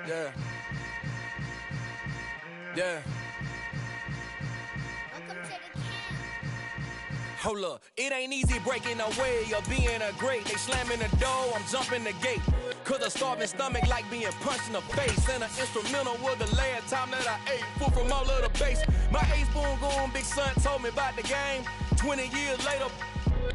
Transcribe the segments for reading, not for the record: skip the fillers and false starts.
Yeah. Yeah. Hold up, it ain't easy breaking away or being a great. They slamming the door, I'm jumping the gate. Cause a starving stomach like being punched in the face. And an instrumental was the last time that I ate food from all of the base. My ace boom goon, big son told me about the game. 20 years later,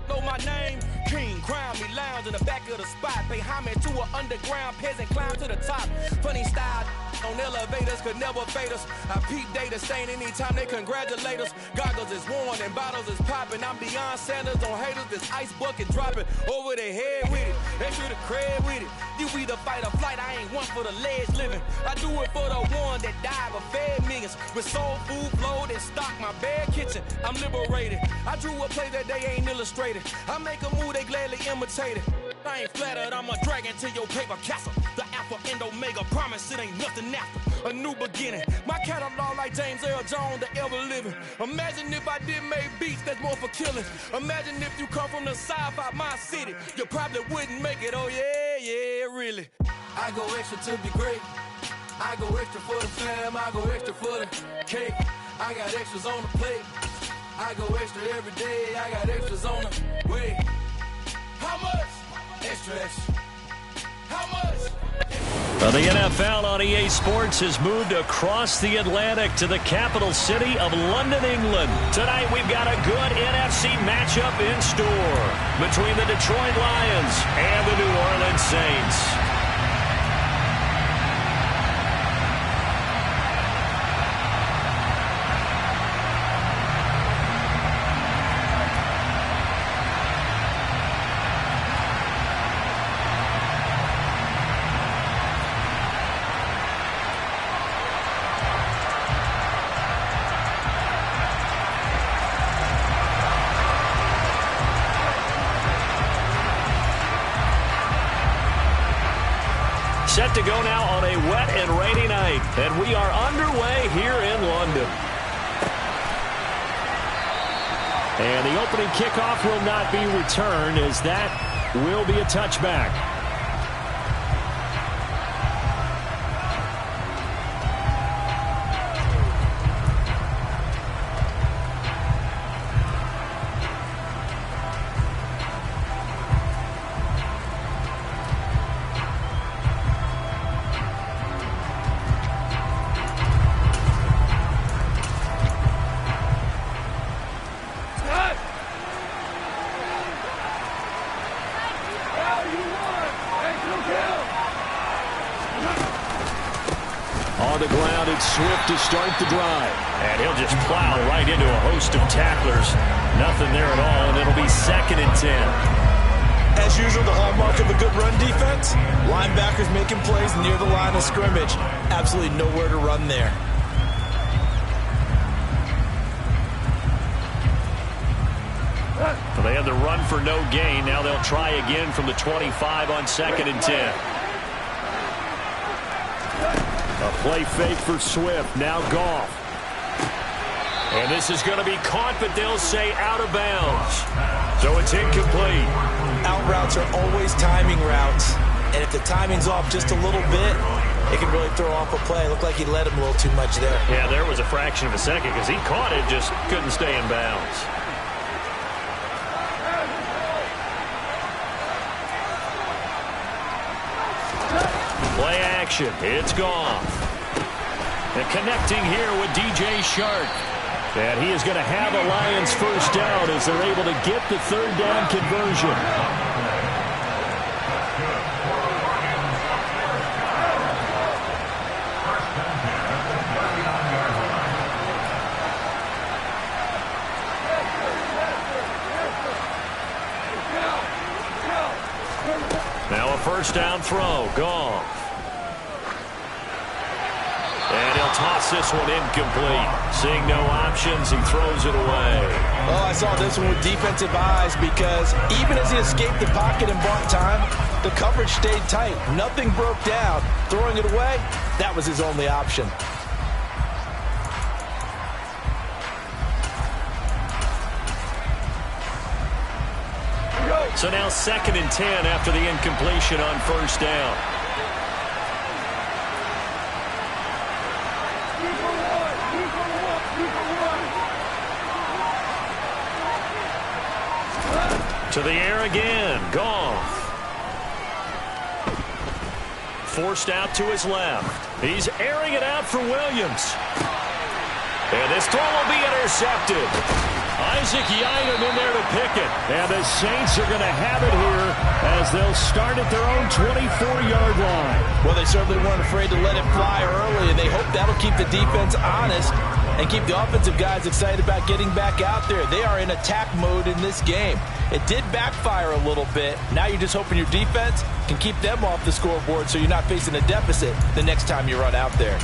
know my name. King, crown me, lounge in the back of the spot. Pay homage to an underground peasant, climb to the top. Funny style on elevators could never fade us. I peep data stain anytime they congratulate us. Goggles is worn and bottles is popping. I'm beyond Sanders on haters. This ice bucket dropping over their head with it. Extra the cred with it. You either fight or flight. I ain't one for the ledge living. I do it for the one that died but fed millions. With soul food flowed and stock my bad kitchen. I'm liberated. I drew a play that they ain't illustrated. I make a move they gladly imitate it. I ain't flattered, I'm a dragon to your paper castle. The Alpha and Omega, promise it ain't nothing after. A new beginning. My catalog like James Earl Jones, the ever living. Imagine if I did make beats that's more for killing. Imagine if you come from the sci-fi my city. You probably wouldn't make it, oh yeah, really. I go extra to be great. I go extra for the fam, I go extra for the cake. I got extras on the plate. I go extra every day, I got extras on the way. How much? Extra, extra. How much? Well, the NFL on EA Sports has moved across the Atlantic to the capital city of London, England. Tonight we've got a good NFC matchup in store between the Detroit Lions and the New Orleans Saints. Set to go now on a wet and rainy night, and we are underway here in London. And the opening kickoff will not be returned, as that will be a touchback. On the ground, it's Swift to start the drive. And he'll just plow right into a host of tacklers. Nothing there at all, and it'll be 2nd and 10. As usual, the hallmark of a good run defense, linebackers making plays near the line of scrimmage. Absolutely nowhere to run there. So they had the run for no gain. Now they'll try again from the 25 on 2nd and 10. A play fake for Swift. Now Goff. And this is going to be caught, but they'll say out of bounds. So it's incomplete. Out routes are always timing routes. And if the timing's off just a little bit, it can really throw off a play. Looked like he let him a little too much there. Yeah, there was a fraction of a second because he caught it, just couldn't stay in bounds. Play action. It's Goff. And connecting here with DJ Shark. And he is going to have a Lions first down as they're able to get the 3rd down conversion. Now a first down throw. Goff. And he'll toss this one incomplete. Seeing no options, he throws it away. Oh, I saw this one with defensive eyes because even as he escaped the pocket and bought time, the coverage stayed tight. Nothing broke down. Throwing it away, that was his only option. So now 2nd and 10 after the incompletion on first down. To the air again. Goff. Forced out to his left. He's airing it out for Williams. And this throw will be intercepted. Isaac Yiadom in there to pick it. And the Saints are going to have it here as they'll start at their own 24-yard line. Well, they certainly weren't afraid to let it fly early, and they hope that'll keep the defense honest and keep the offensive guys excited about getting back out there. They are in attack mode in this game. It did backfire a little bit. Now you're just hoping your defense can keep them off the scoreboard so you're not facing a deficit the next time you run out there.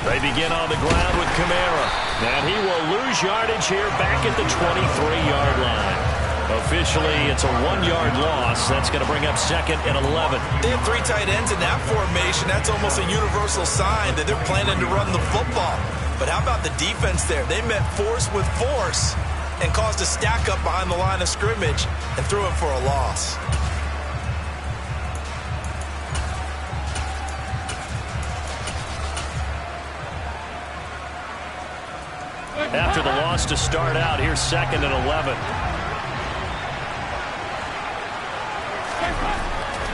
They begin on the ground with Kamara. And he will lose yardage here back at the 23-yard line. Officially, it's a 1-yard loss. That's going to bring up second and 11. They have 3 tight ends in that formation. That's almost a universal sign that they're planning to run the football. But how about the defense there? They met force with force and caused a stack up behind the line of scrimmage and threw him for a loss. After the loss to start out, here's second and 11.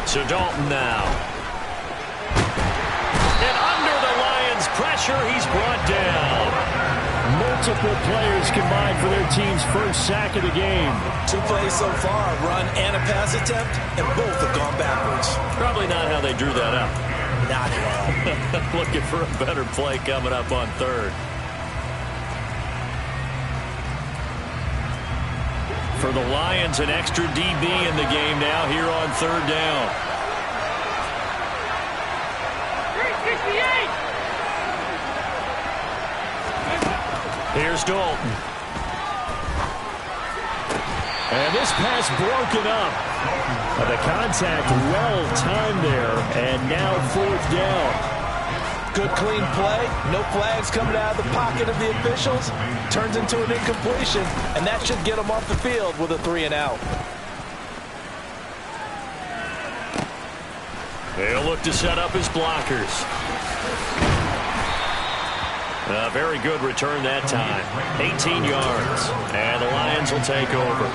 So Dalton now. And under the Lions' pressure, he's brought down. Multiple players combined for their team's first sack of the game. 2 plays so far, run and a pass attempt, and both have gone backwards. Probably not how they drew that up. Not at all. Looking for a better play coming up on third. For the Lions, an extra DB in the game now here on third down. 368. Here's Dalton. And this pass broken up. The contact well timed there, and now fourth down. Good clean play, no flags coming out of the pocket of the officials. Turns into an incompletion, and that should get them off the field with a 3 and out. They'll look to set up his blockers. A very good return that time. 18 yards, and the Lions will take over.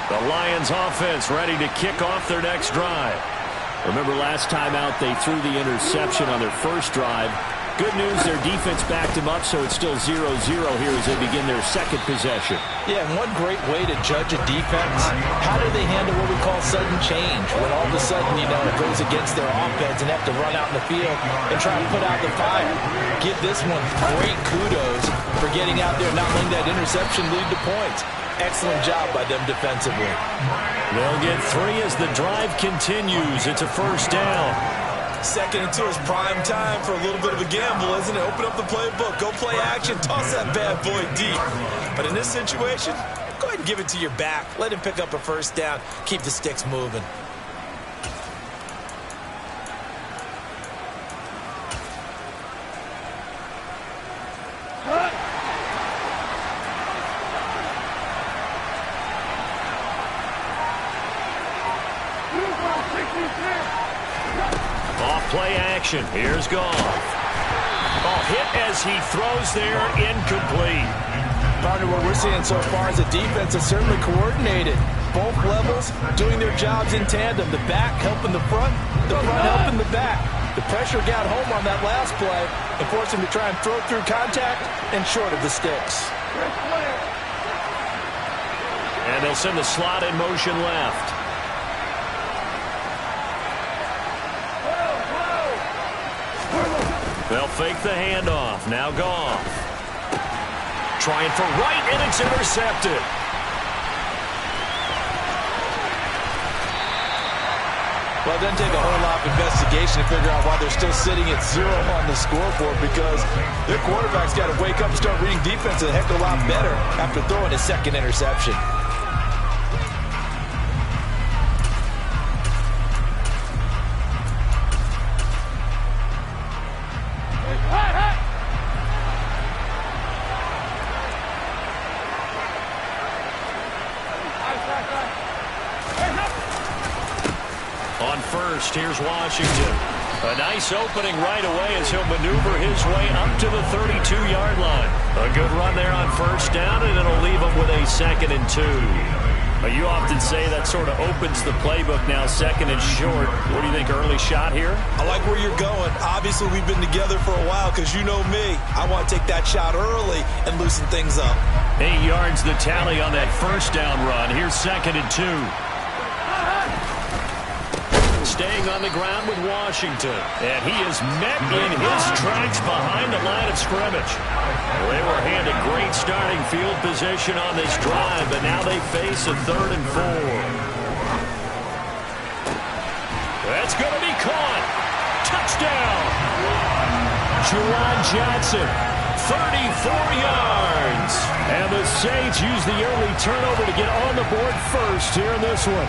The Lions offense ready to kick off their next drive. Remember last time out they threw the interception on their first drive. Good news, their defense backed them up, so it's still 0-0 here as they begin their second possession. Yeah, and one great way to judge a defense, how do they handle what we call sudden change? When all of a sudden, you know, it goes against their offense and have to run out in the field and try to put out the fire. Give this one great kudos for getting out there and not letting that interception lead to points. Excellent job by them defensively. They'll get 3 as the drive continues. It's a first down. 2nd and 2 is prime time for a little bit of a gamble, isn't it? Open up the playbook, go play action, toss that bad boy deep. But in this situation, go ahead and give it to your back. Let him pick up a first down. Keep the sticks moving. Play action. Here's Goff. Oh, hit as he throws there, incomplete. Partner, what we're seeing so far is a defense that's certainly coordinated. Both levels doing their jobs in tandem. The back helping the front helping the back. The pressure got home on that last play and forced him to try and throw through contact and short of the sticks. And they'll send the slot in motion left. They'll fake the handoff. Now Goff. Trying for right, and it's intercepted. Well, it doesn't take a whole lot of investigation to figure out why they're still sitting at 0 on the scoreboard, because their quarterback's got to wake up and start reading defense a heck of a lot better after throwing his second interception. On first, here's Washington. A nice opening right away as he'll maneuver his way up to the 32-yard line. A good run there on first down, and it'll leave him with a 2nd and 2. You often say that sort of opens the playbook now, 2nd and short. What do you think, early shot here? I like where you're going. Obviously, we've been together for a while because you know me. I want to take that shot early and loosen things up. 8 yards the tally on that first down run. Here's 2nd and 2. Staying on the ground with Washington. And he is met in his tracks behind the line of scrimmage. Well, they were handed great starting field position on this drive, but now they face a 3rd and 4. That's going to be caught. Touchdown. Juwan Johnson, 34 yards. And the Saints use the early turnover to get on the board first here in this one.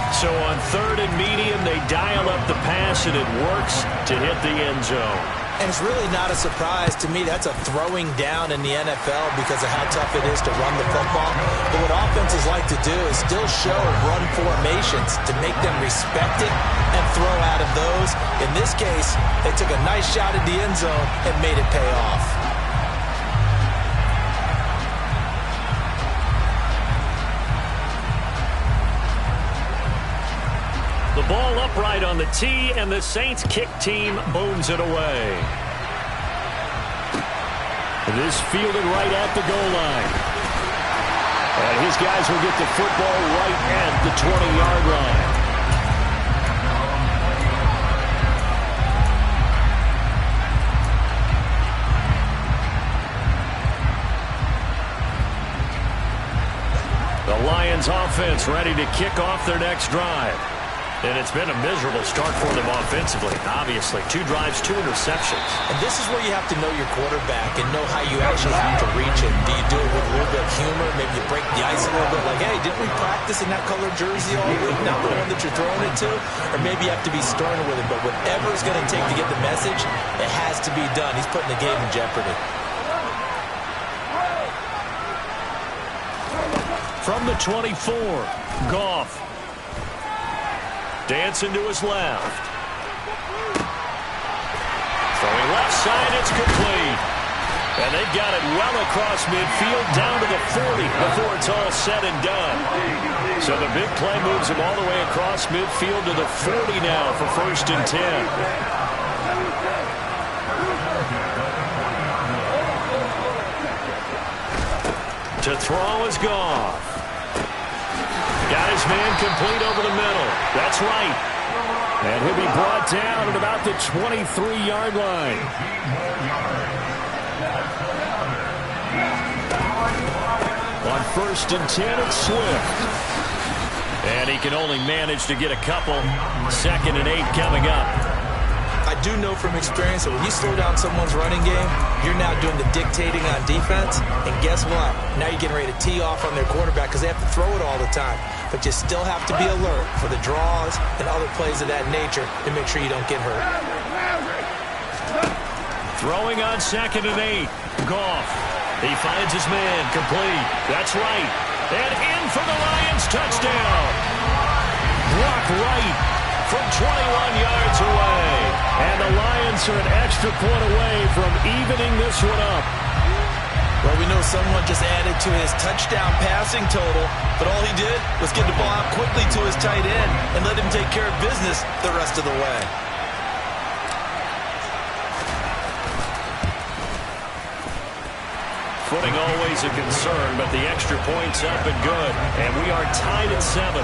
So on 3rd and medium, they dial up the pass, and it works to hit the end zone. And it's really not a surprise to me. That's a throwing down in the NFL because of how tough it is to run the football. But what offenses like to do is still show run formations to make them respect it and throw out of those. In this case, they took a nice shot at the end zone and made it pay off. The ball upright on the tee, and the Saints kick team booms it away. This fielded right at the goal line. And his guys will get the football right at the 20-yard line. The Lions offense ready to kick off their next drive. And it's been a miserable start for them offensively, obviously. 2 drives, 2 interceptions. And this is where you have to know your quarterback and know how you actually have to reach him. Do you do it with a little bit of humor? Maybe you break the ice a little bit like, hey, didn't we practice in that colored jersey all week? Not the one that you're throwing it to? Or maybe you have to be sterner with him. But whatever it's going to take to get the message, it has to be done. He's putting the game in jeopardy. From the 24, Goff. Dancing to his left. Throwing left side, it's complete. And they've got it well across midfield, down to the 40 before it's all said and done. So the big play moves him all the way across midfield to the 40 now for 1st and 10. To throw is Goff. Got his man complete over the middle. That's right. And he'll be brought down at about the 23-yard line. On 1st and 10, it's Swift. And he can only manage to get a couple. 2nd and 8 coming up. I do know from experience that when you slow down someone's running game, you're now doing the dictating on defense. And guess what? Now you're getting ready to tee off on their quarterback because they have to throw it all the time. But you still have to be alert for the draws and other plays of that nature to make sure you don't get hurt. Throwing on 2nd and 8. Goff. He finds his man complete. That's right. And in for the Lions touchdown. Block right from 21 yards away. And the Lions are an extra point away from evening this one up. Well, we know someone just added to his touchdown passing total, but all he did was get the ball out quickly to his tight end and let him take care of business the rest of the way. Footing always a concern, but the extra point's up and good. And we are tied at 7.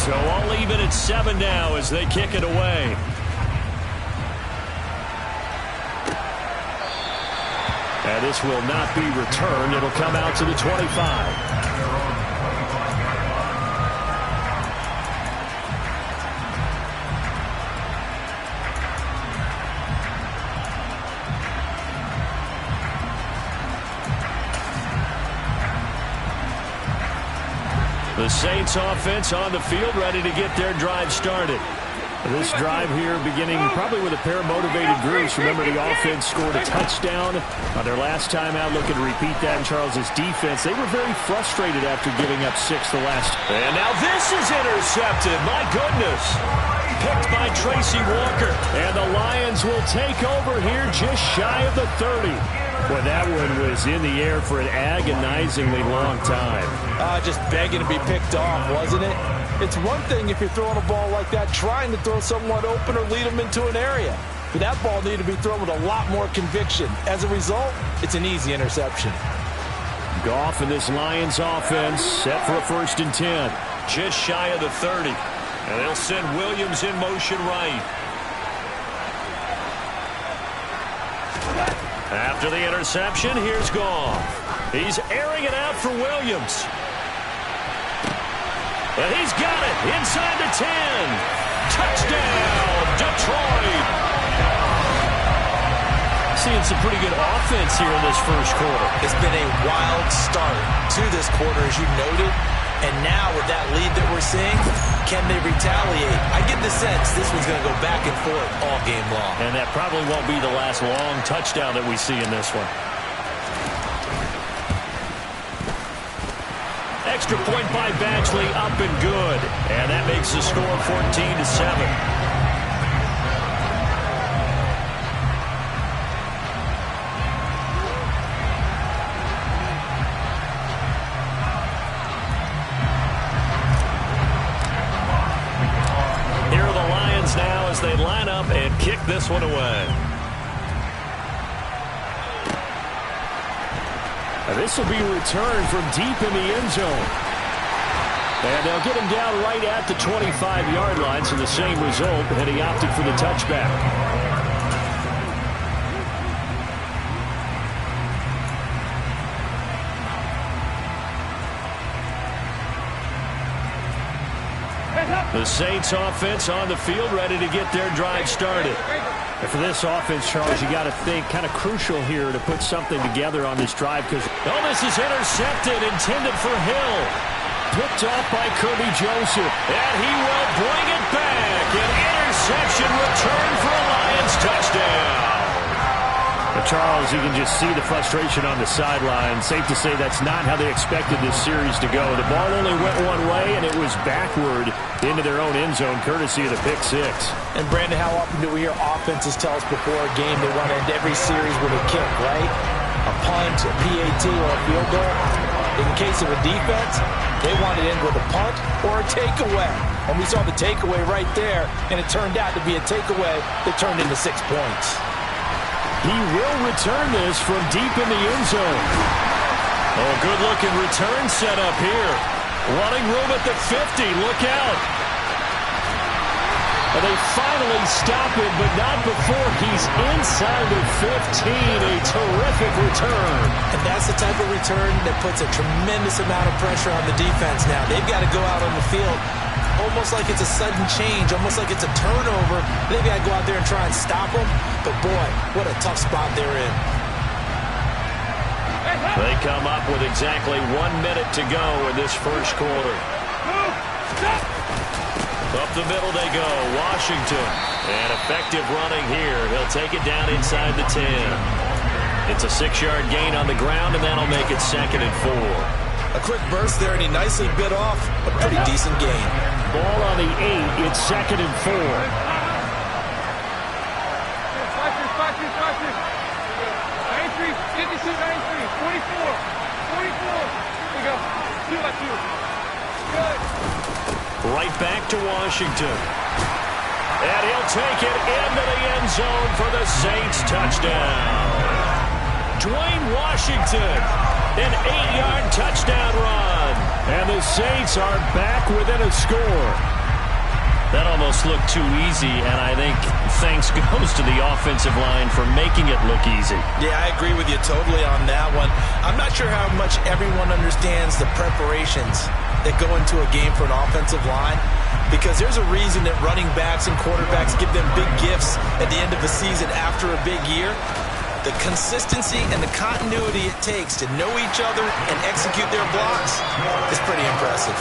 So all even at 7 now as they kick it away. And this will not be returned. It'll come out to the 25. The Saints offense on the field ready to get their drive started. This drive here beginning probably with a pair of motivated groups. Remember, the offense scored a touchdown on their last time out. Looking to repeat that in Charles's defense. They were very frustrated after giving up 6 the last. And now this is intercepted. My goodness. Picked by Tracy Walker. And the Lions will take over here just shy of the 30. Well, that one was in the air for an agonizingly long time. Just begging to be picked off, wasn't it? It's one thing if you're throwing a ball like that, trying to throw someone open or lead them into an area. But that ball needed to be thrown with a lot more conviction. As a result, it's an easy interception. Goff and this Lions offense set for a 1st and 10. Just shy of the 30. And they'll send Williams in motion right. After the interception, here's Goff. He's airing it out for Williams. And he's got it inside the 10. Touchdown, Detroit. Seeing some pretty good offense here in this first quarter. It's been a wild start to this quarter, as you noted. And now with that lead that we're seeing, can they retaliate? I get the sense this one's going to go back and forth all game long. And that probably won't be the last long touchdown that we see in this one. Extra point by Badgley, up and good. And that makes the score 14-7. Now as they line up and kick this one away. This will be returned from deep in the end zone. And they'll get him down right at the 25-yard line, so the same result, and he opted for the touchback. The Saints offense on the field, ready to get their drive started. And for this offense, Charles, you got to think kind of crucial here to put something together on this drive because this is intercepted, intended for Hill. Picked off by Kirby Joseph. And he will bring it back. An interception return for a Lions touchdown. But Charles, you can just see the frustration on the sideline. Safe to say that's not how they expected this series to go. The ball only went one way, and it was backward into their own end zone, courtesy of the pick six. And, Brandon, how often do we hear offenses tell us before a game they want to end every series with a kick, right? A punt, a PAT, or a field goal. In case of a defense, they want to end with a punt or a takeaway. And we saw the takeaway right there, and it turned out to be a takeaway that turned into 6 points. He will return this from deep in the end zone. Oh, good-looking return set up here. Running room at the 50. Look out. And they finally stop him, but not before he's inside the 15. A terrific return. And that's the type of return that puts a tremendous amount of pressure on the defense now. They've got to go out on the field almost like it's a sudden change, almost like it's a turnover. They've got to go out there and try and stop them. But, boy, what a tough spot they're in. They come up with exactly 1 minute to go in this first quarter. Up the middle they go. Washington. And effective running here. He'll take it down inside the 10. It's a 6-yard gain on the ground, and that'll make it 2nd and 4. A quick burst there, and he nicely bit off a pretty decent gain. Ball on the 8. It's 2nd and 4. 52, 93, 44. Here we go. 2-by-2. Good. Right back to Washington. And he'll take it into the end zone for the Saints touchdown. Dwayne Washington, an 8-yard touchdown run. And the Saints are back within a score. That almost looked too easy, and I think thanks goes to the offensive line for making it look easy. Yeah, I agree with you totally on that one. I'm not sure how much everyone understands the preparations that go into a game for an offensive line, because there's a reason that running backs and quarterbacks give them big gifts at the end of the season after a big year. The consistency and the continuity it takes to know each other and execute their blocks is pretty impressive.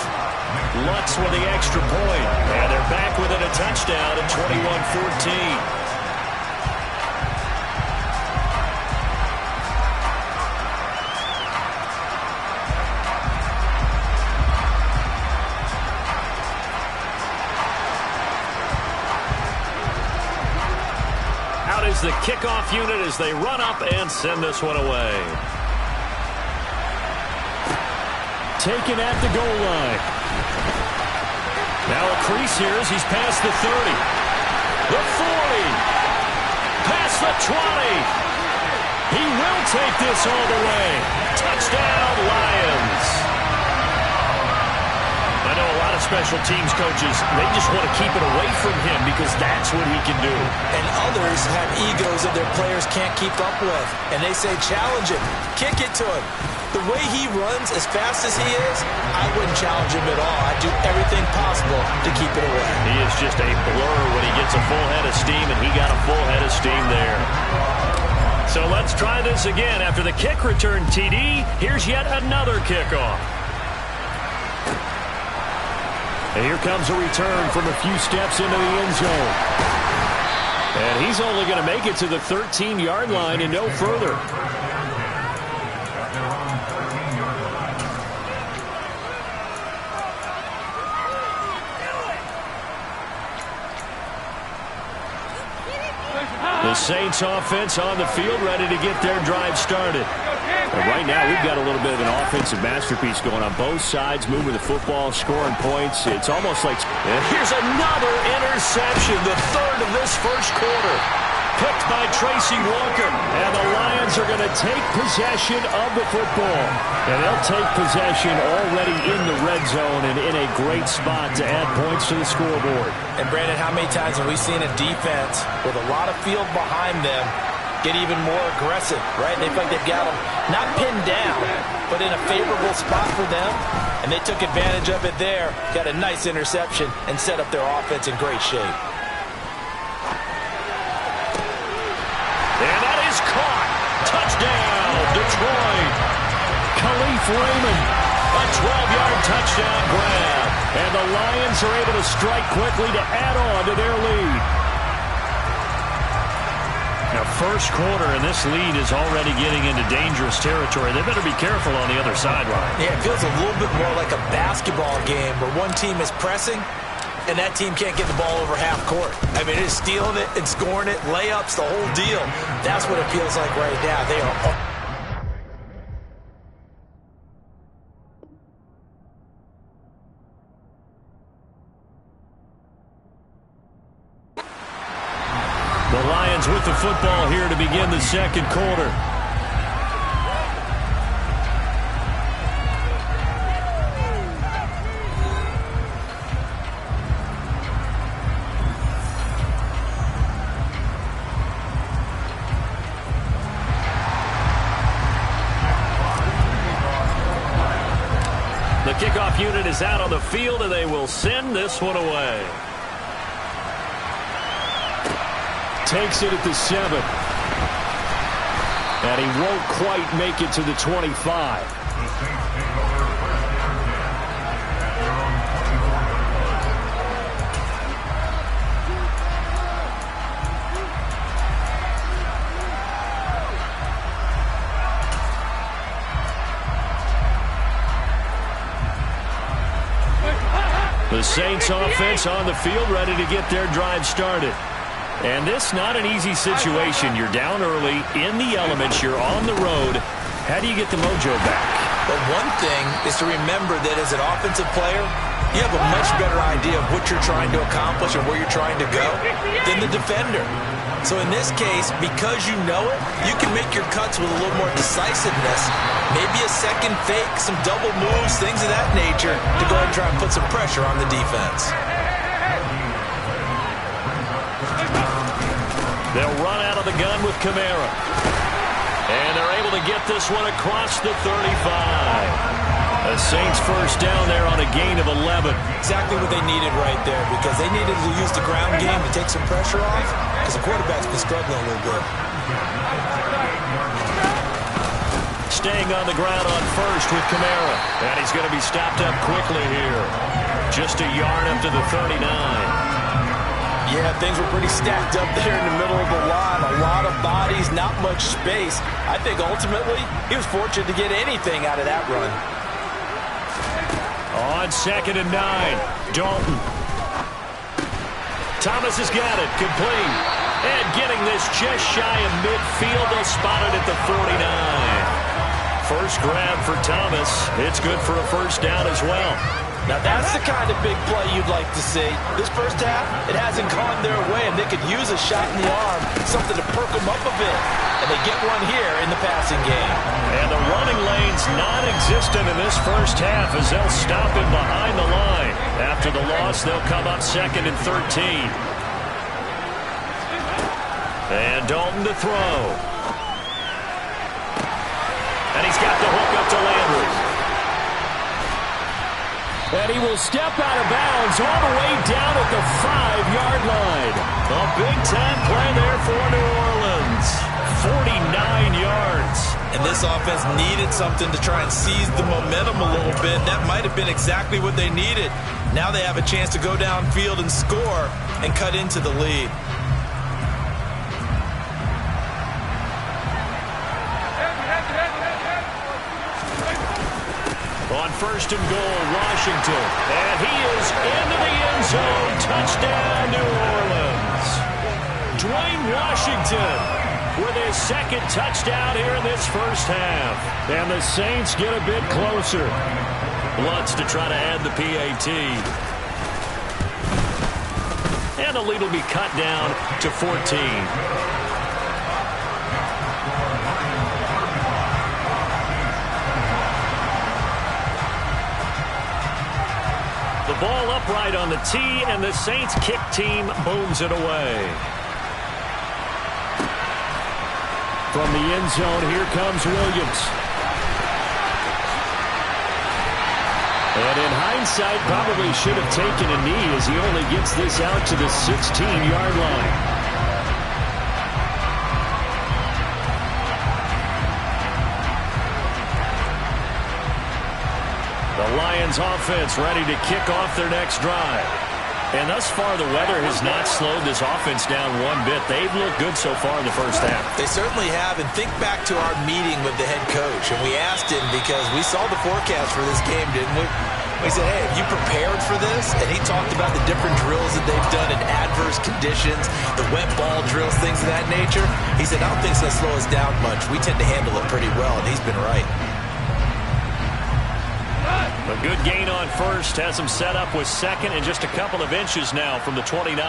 Lutz with the extra point. And they're back within a touchdown at 21-14. Is the kickoff unit as they run up and send this one away. Taken at the goal line. Now a crease here as he's past the 30. The 40. Past the 20. He will take this all the way. Touchdown, Lions. I know a lot of special teams coaches, they just want to keep it away from him because that's what he can do. And others have egos that their players can't keep up with. And they say, challenge him. Kick it to him. The way he runs as fast as he is, I wouldn't challenge him at all. I'd do everything possible to keep it away. He is just a blur when he gets a full head of steam, and he got a full head of steam there. So let's try this again. After the kick return TD, here's yet another kickoff. And here comes a return from a few steps into the end zone. And he's only going to make it to the 13-yard line and no further. The Saints offense on the field, ready to get their drive started. And right now, we've got a little bit of an offensive masterpiece going on both sides, moving the football, scoring points. It's almost like... And here's another interception, the third of this first quarter. Picked by Tracy Walker. And the Lions are going to take possession of the football. And they'll take possession already in the red zone and in a great spot to add points to the scoreboard. And, Brandon, how many times have we seen a defense with a lot of field behind them get even more aggressive, right? They feel like they've got them not pinned down, but in a favorable spot for them. And they took advantage of it there, got a nice interception, and set up their offense in great shape. And that is caught. Touchdown, Detroit. Khalif Raymond, a 12-yard touchdown grab. And the Lions are able to strike quickly to add on to their lead. Now, first quarter, and this lead is already getting into dangerous territory. They better be careful on the other sideline. Yeah, it feels a little bit more like a basketball game where one team is pressing and that team can't get the ball over half court. I mean, it's stealing it and scoring it, layups, the whole deal. That's what it feels like right now. They are... The Lions with the football here to begin the second quarter. The kickoff unit is out on the field, and they will send this one away. Takes it at the 7. And he won't quite make it to the 25. The Saints offense on the field, ready to get their drive started. And this not an easy situation. You're down early, in the elements, you're on the road. How do you get the mojo back? Well, one thing is to remember that as an offensive player, you have a much better idea of what you're trying to accomplish and where you're trying to go than the defender. So in this case, because you know it, you can make your cuts with a little more decisiveness. Maybe a second fake, some double moves, things of that nature to go ahead and try and put some pressure on the defense. They'll run out of the gun with Kamara. And they're able to get this one across the 35. The Saints first down there on a gain of 11. Exactly what they needed right there, because they needed to use the ground game to take some pressure off, because the quarterback's been struggling a little bit. Staying on the ground on first with Kamara. And he's going to be stopped up quickly here. just a yard up to the 39. Yeah, things were pretty stacked up there in the middle of the line. A lot of bodies, not much space. I think ultimately he was fortunate to get anything out of that run. On 2nd and 9, Dalton. Thomas has got it, complete. And getting this just shy of midfield, they'll spot it at the 49. First grab for Thomas. It's good for a first down as well. Now that's the kind of big play you'd like to see. This first half, it hasn't gone their way, and they could use a shot in the arm, something to perk them up a bit. And they get one here in the passing game. And the running lane's non-existent in this first half as they'll stop him behind the line. After the loss, they'll come up 2nd and 13. And Dalton to throw. And he's got the hook up to Landry. And he will step out of bounds all the way down at the 5-yard line. A big-time play there for New Orleans. 49 yards. And this offense needed something to try and seize the momentum a little bit. That might have been exactly what they needed. Now they have a chance to go downfield and score and cut into the lead. On 1st and goal, Washington. And he is into the end zone. Touchdown, New Orleans. Dwayne Washington with his 2nd touchdown here in this first half. And the Saints get a bit closer. Lutz to try to add the PAT. And the lead will be cut down to 14. The ball upright on the tee, and the Saints kick team booms it away. From the end zone, here comes Williams. And in hindsight, probably should have taken a knee as he only gets this out to the 16-yard line. The Lions offense ready to kick off their next drive. And thus far, the weather has not slowed this offense down one bit. They've looked good so far in the first half. They certainly have. And think back to our meeting with the head coach. And we asked him because we saw the forecast for this game, didn't we? We said, hey, have you prepared for this? And he talked about the different drills that they've done in adverse conditions, the wet ball drills, things of that nature. He said, I don't think it's going to slow us down much. We tend to handle it pretty well, and he's been right. A good gain on first has him set up with 2nd and just a couple of inches now from the 29.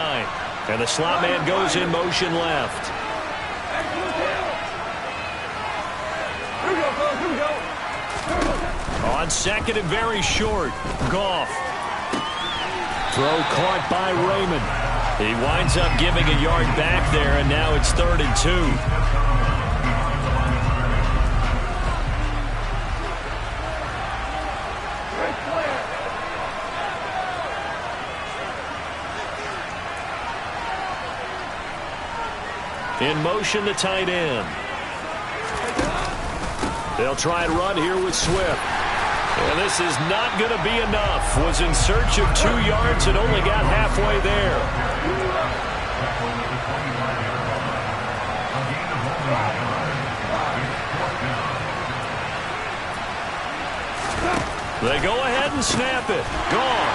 And the slot man goes in motion left. On 2nd and very short, Goff. Throw caught by Raymond. He winds up giving a yard back there, and now it's 3rd and 2. In motion, the tight end. They'll try and run here with Swift. And this is not going to be enough. Was in search of 2 yards and only got halfway there. They go ahead and snap it. Gone.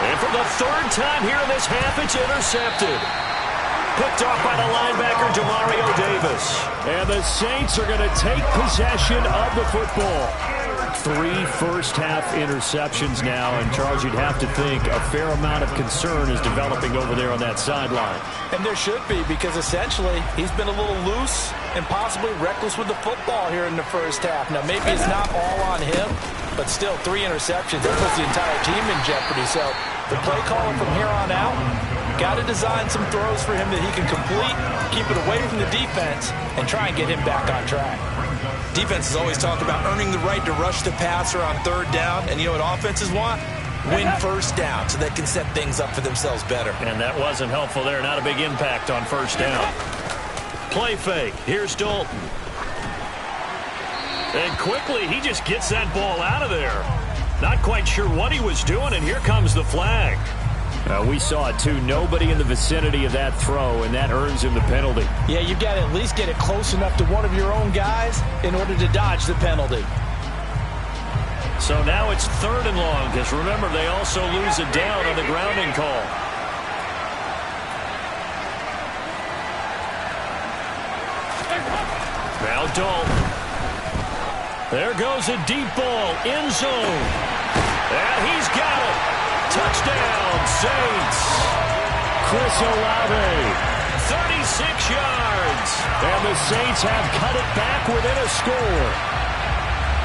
And for the 3rd time here in this half, it's intercepted. Picked off by the linebacker, Demario Davis. And the Saints are going to take possession of the football. 3 first-half interceptions now. And, Charles, you'd have to think a fair amount of concern is developing over there on that sideline. And there should be, because essentially he's been a little loose and possibly reckless with the football here in the first half. Now, maybe it's not all on him, but still 3 interceptions. That puts the entire team in jeopardy. So the play caller from here on out, got to design some throws for him that he can complete, keep it away from the defense, and try and get him back on track. Defenses always talk about earning the right to rush the passer on 3rd down, and you know what offenses want? Win first down so they can set things up for themselves better. And that wasn't helpful there. Not a big impact on first down. Play fake. Here's Dalton. And quickly, he just gets that ball out of there. Not quite sure what he was doing, and here comes the flag. We saw it, too. Nobody in the vicinity of that throw, and that earns him the penalty. Yeah, you've got to at least get it close enough to one of your own guys in order to dodge the penalty. So now it's 3rd and long, because remember, they also lose a down on the grounding call. Now Dalton. There goes a deep ball, end zone. And he's got it. Touchdown, Saints. Chris Olave, 36 yards. And the Saints have cut it back within a score.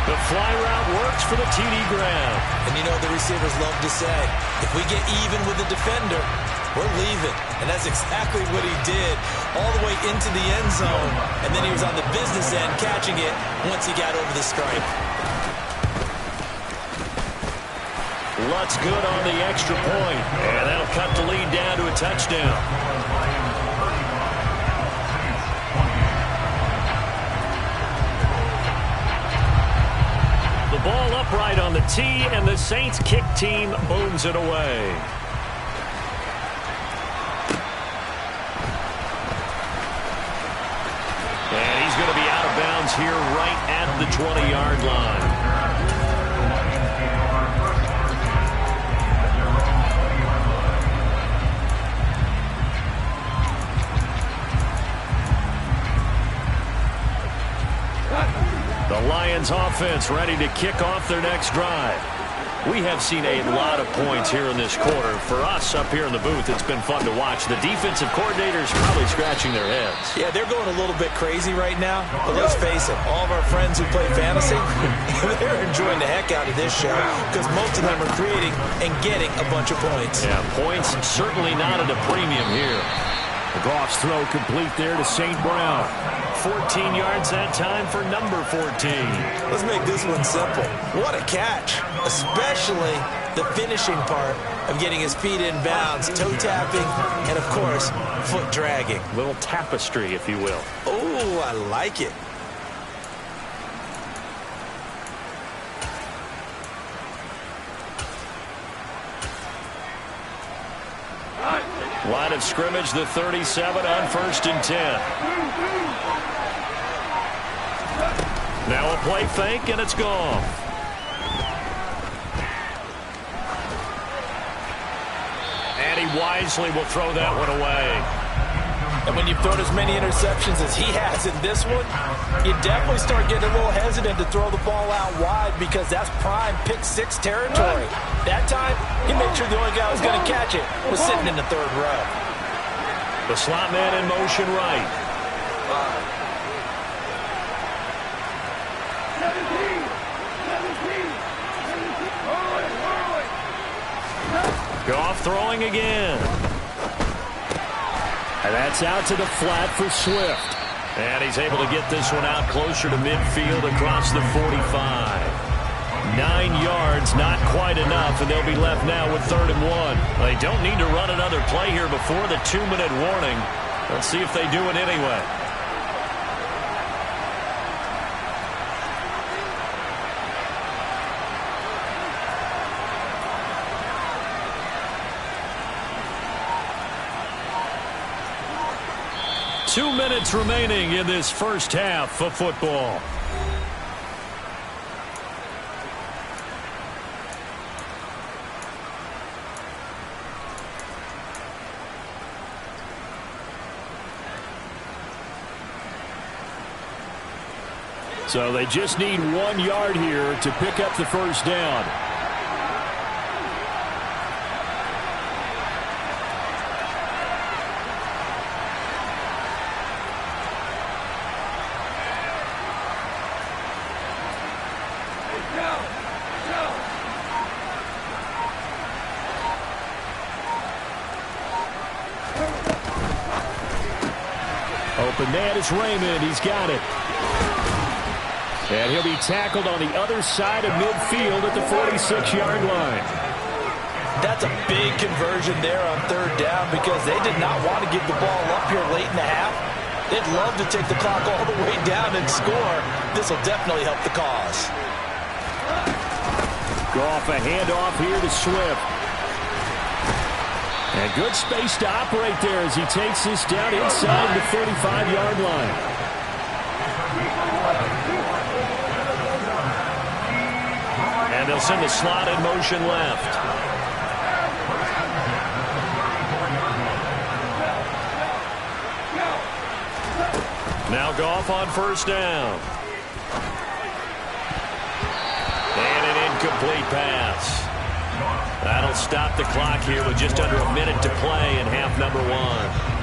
The fly route works for the TD grab. And you know what the receivers love to say? If we get even with the defender, we're leaving. And that's exactly what he did, all the way into the end zone. And then he was on the business end catching it once he got over the stripe. Lutt's good on the extra point. And that'll cut the lead down to a touchdown. The ball upright on the tee, and the Saints kick team booms it away. And he's going to be out of bounds here right at the 20-yard line. The Lions offense ready to kick off their next drive. We have seen a lot of points here in this quarter. For us up here in the booth, it's been fun to watch. The defensive coordinators probably scratching their heads. Yeah, they're going a little bit crazy right now. But let's face it, all of our friends who play fantasy, they're enjoying the heck out of this show because most of them are creating and getting a bunch of points. Yeah, points certainly not at a premium here. Goff's throw complete there to St. Brown. 14 yards that time for number 14. Let's make this one simple. What a catch, especially the finishing part of getting his feet in bounds, toe tapping, and of course, foot dragging. Little tapestry, if you will. Oh, I like it. Line of scrimmage, the 37 on 1st and 10. Now a play fake, and it's gone. And he wisely will throw that one away. And when you've thrown as many interceptions as he has in this one, you definitely start getting a little hesitant to throw the ball out wide because that's prime pick six territory. That time, he made sure the only guy who was going to catch it was sitting in the 3rd row. The slot man in motion right. Goff throwing again. And that's out to the flat for Swift. And he's able to get this one out closer to midfield across the 45. 9 yards, not quite enough, and they'll be left now with 3rd and 1. They don't need to run another play here before the 2-minute warning. Let's see if they do it anyway. Two minutes remaining in this first half of football. So they just need 1 yard here to pick up the first down. Open man is Raymond. He's got it. And he'll be tackled on the other side of midfield at the 46-yard line. That's a big conversion there on 3rd down because they did not want to give the ball up here late in the half. They'd love to take the clock all the way down and score. This will definitely help the cause. Goff a handoff here to Swift. And good space to operate there as he takes this down inside the 35-yard line. And they'll send the slot in motion left. Now Goff on first down. And an incomplete pass. That'll stop the clock here with just under a minute to play in half number 1.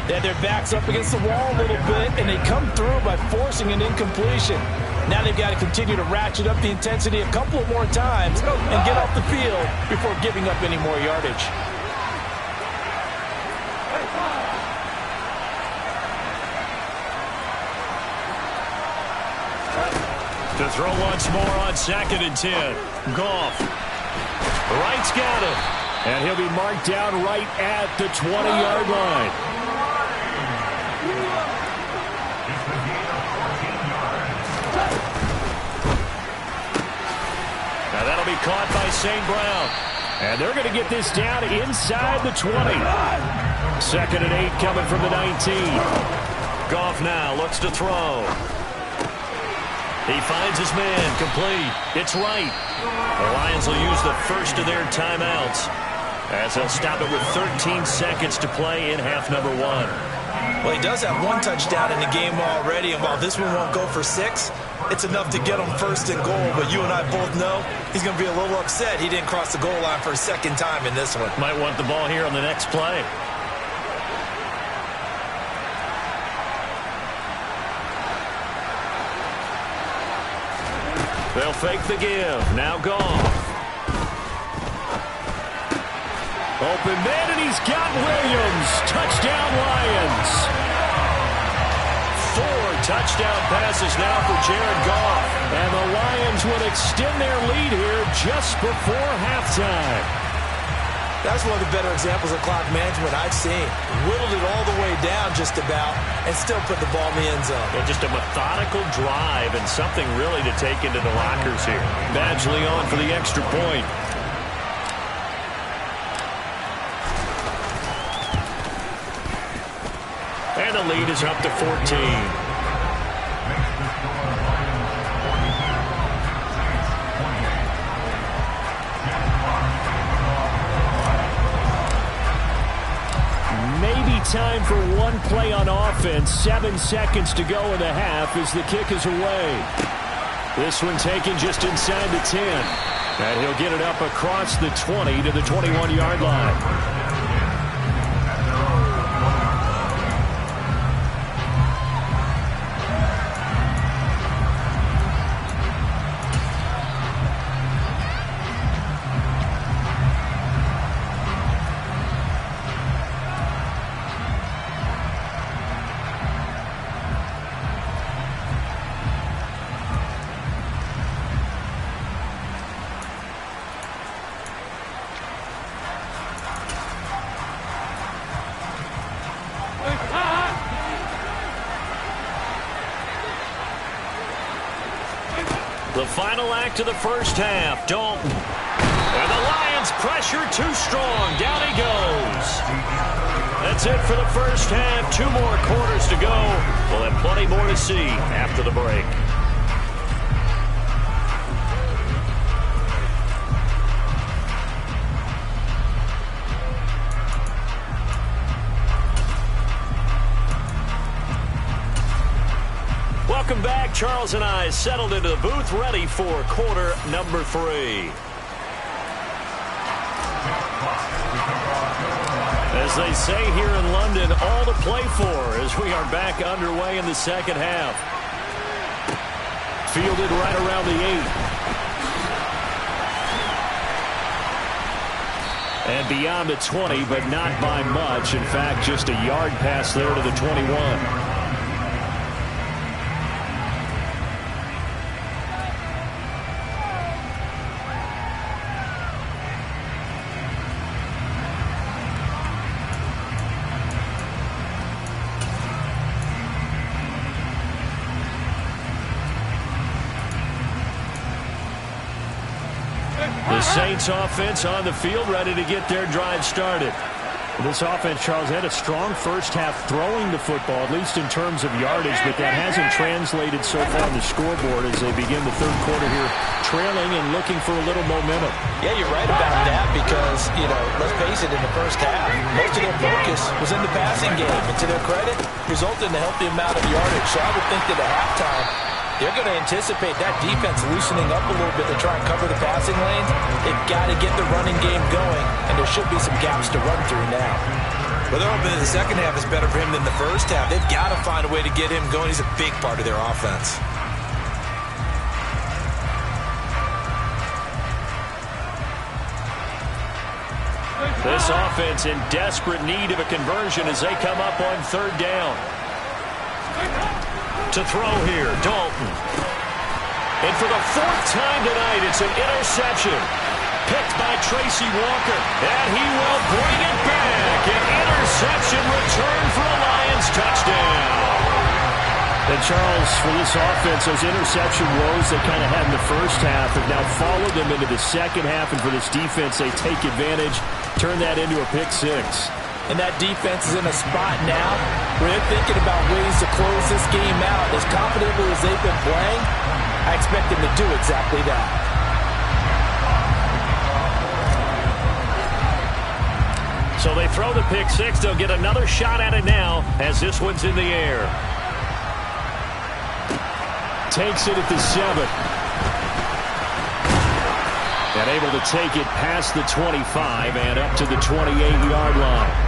Yeah, their back's up against the wall a little bit, and they come through by forcing an incompletion. Now they've got to continue to ratchet up the intensity a couple of more times and get off the field before giving up any more yardage. To throw once more on 2nd and 10. Goff. Wright's got it. And he'll be marked down right at the 20-yard line. Now that'll be caught by St. Brown. And they're going to get this down inside the 20. 2nd and 8 coming from the 19. Goff now looks to throw. He finds his man, complete. It's Wright. The Lions will use the first of their timeouts as they'll stop it with 13 seconds to play in half number 1. Well, he does have one touchdown in the game already, and while this one won't go for 6, it's enough to get him first and goal. But you and I both know he's going to be a little upset he didn't cross the goal line for a second time in this one. Might want the ball here on the next play. They'll fake the give. Now Goff. Open man, and he's got Williams. Touchdown, Lions. 4 touchdown passes now for Jared Goff. And the Lions will extend their lead here just before halftime. That's one of the better examples of clock management I've seen. Whittled it all the way down just about and still put the ball in the end zone. Yeah, just a methodical drive and something really to take into the lockers here. Badgley on for the extra point. And the lead is up to 14. Time for one play on offense. 7 seconds to go in the half as the kick is away. This one taken just inside the 10. And he'll get it up across the 20 to the 21-yard line. The final act of the first half. Dalton. And the Lions pressure too strong. Down he goes. That's it for the first half. 2 more quarters to go. We'll have plenty more to see after the break. Welcome back. Charles and I settled into the booth, ready for quarter number 3. As they say here in London, all to play for as we are back underway in the second half. Fielded right around the 8. And beyond the 20, but not by much. In fact, just a yard pass there to the 21. The Saints offense on the field, ready to get their drive started. This offense, Charles, had a strong first half throwing the football, at least in terms of yardage, but that hasn't translated so far on the scoreboard as they begin the third quarter here, trailing and looking for a little momentum. Yeah, you're right about that because, let's face it, in the first half, most of their focus was in the passing game. And to their credit, resulted in a healthy amount of yardage. So I would think that at halftime, they're going to anticipate that defense loosening up a little bit to try and cover the passing lanes. They've got to get the running game going, and there should be some gaps to run through now. Well, they're hoping that the second half is better for him than the first half. They've got to find a way to get him going. He's a big part of their offense. This offense in desperate need of a conversion as they come up on third down. To throw here, Dalton. And for the fourth time tonight, it's an interception. Picked by Tracy Walker. And he will bring it back. An interception return for a Lions touchdown. And Charles, for this offense, those interception woes they kind of had in the first half have now followed them into the second half. And for this defense, they take advantage, turn that into a pick six. And that defense is in a spot now where they're thinking about ways to close this game out. As confidently as they've been playing, I expect them to do exactly that. So they throw the pick six. They'll get another shot at it now as this one's in the air. Takes it at the 7. And able to take it past the 25 and up to the 28-yard line.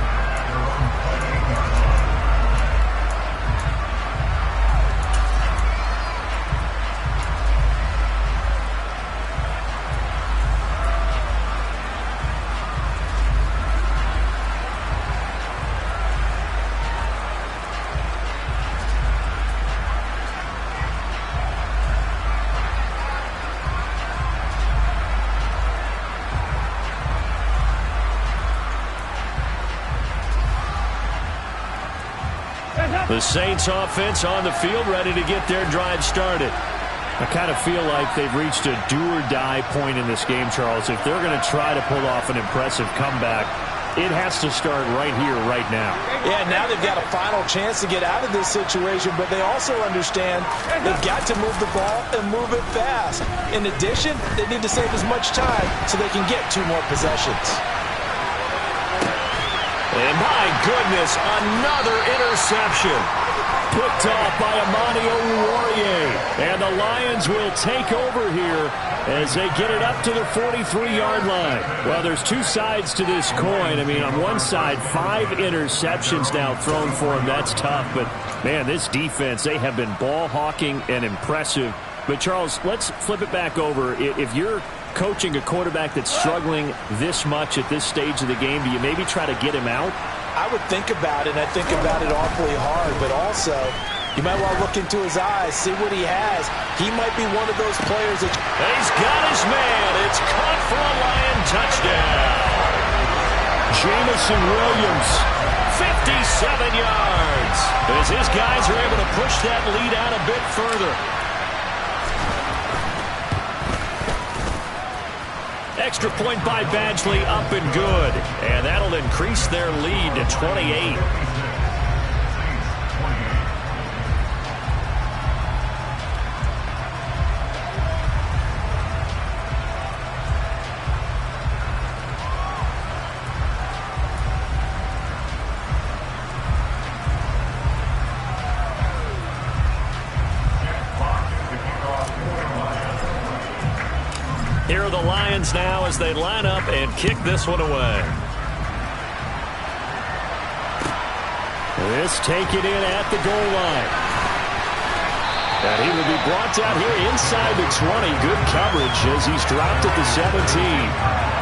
The Saints offense on the field, ready to get their drive started. I kind of feel like they've reached a do-or-die point in this game, Charles. If they're going to try to pull off an impressive comeback, it has to start right here, right now. Yeah, now they've got a final chance to get out of this situation, but they also understand they've got to move the ball and move it fast. In addition, they need to save as much time so they can get 2 more possessions. And my goodness, another interception. Picked off by Amani Oruwariye. And the Lions will take over here as they get it up to the 43-yard line. Well, there's 2 sides to this coin. I mean, on one side, 5 interceptions now thrown for them. That's tough. But, man, this defense, they have been ball hawking and impressive. But, Charles, let's flip it back over. If you're coaching a quarterback that's struggling this much at this stage of the game, do you maybe try to get him out? I would think about it, and I think about it awfully hard, but also you might want to look into his eyes, see what he has. He might be one of those players that... He's got his man. It's caught for a Lion touchdown. Jamison Williams, 57 yards. As his guys are able to push that lead out a bit further. Extra point by Badgley, up and good. And that'll increase their lead to 28. Here are the Lions now as they line up and kick this one away. This taken in at the goal line. And he will be brought down here inside the 20. Good coverage as he's dropped at the 17.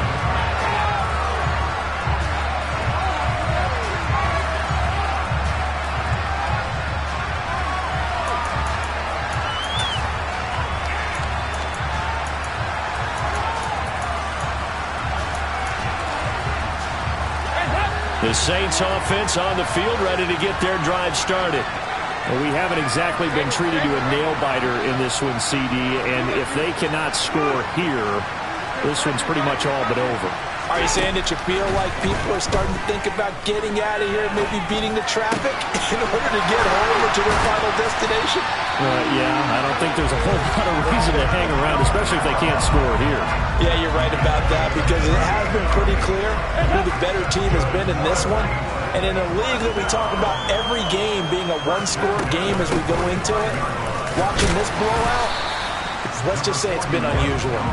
The Saints offense on the field, ready to get their drive started. Well, we haven't exactly been treated to a nail-biter in this one, CD, and if they cannot score here, this one's pretty much all but over. Are you saying that you feel like people are starting to think about getting out of here, maybe beating the traffic in order to get home or to their final destination? Yeah, I don't think there's a whole lot of reason to hang around, especially if they can't score here. Yeah, you're right about that, because it has been pretty clear who the better team has been in this one. And in a league that we talk about every game being a one-score game as we go into it, watching this blowout, let's just say it's been unusual.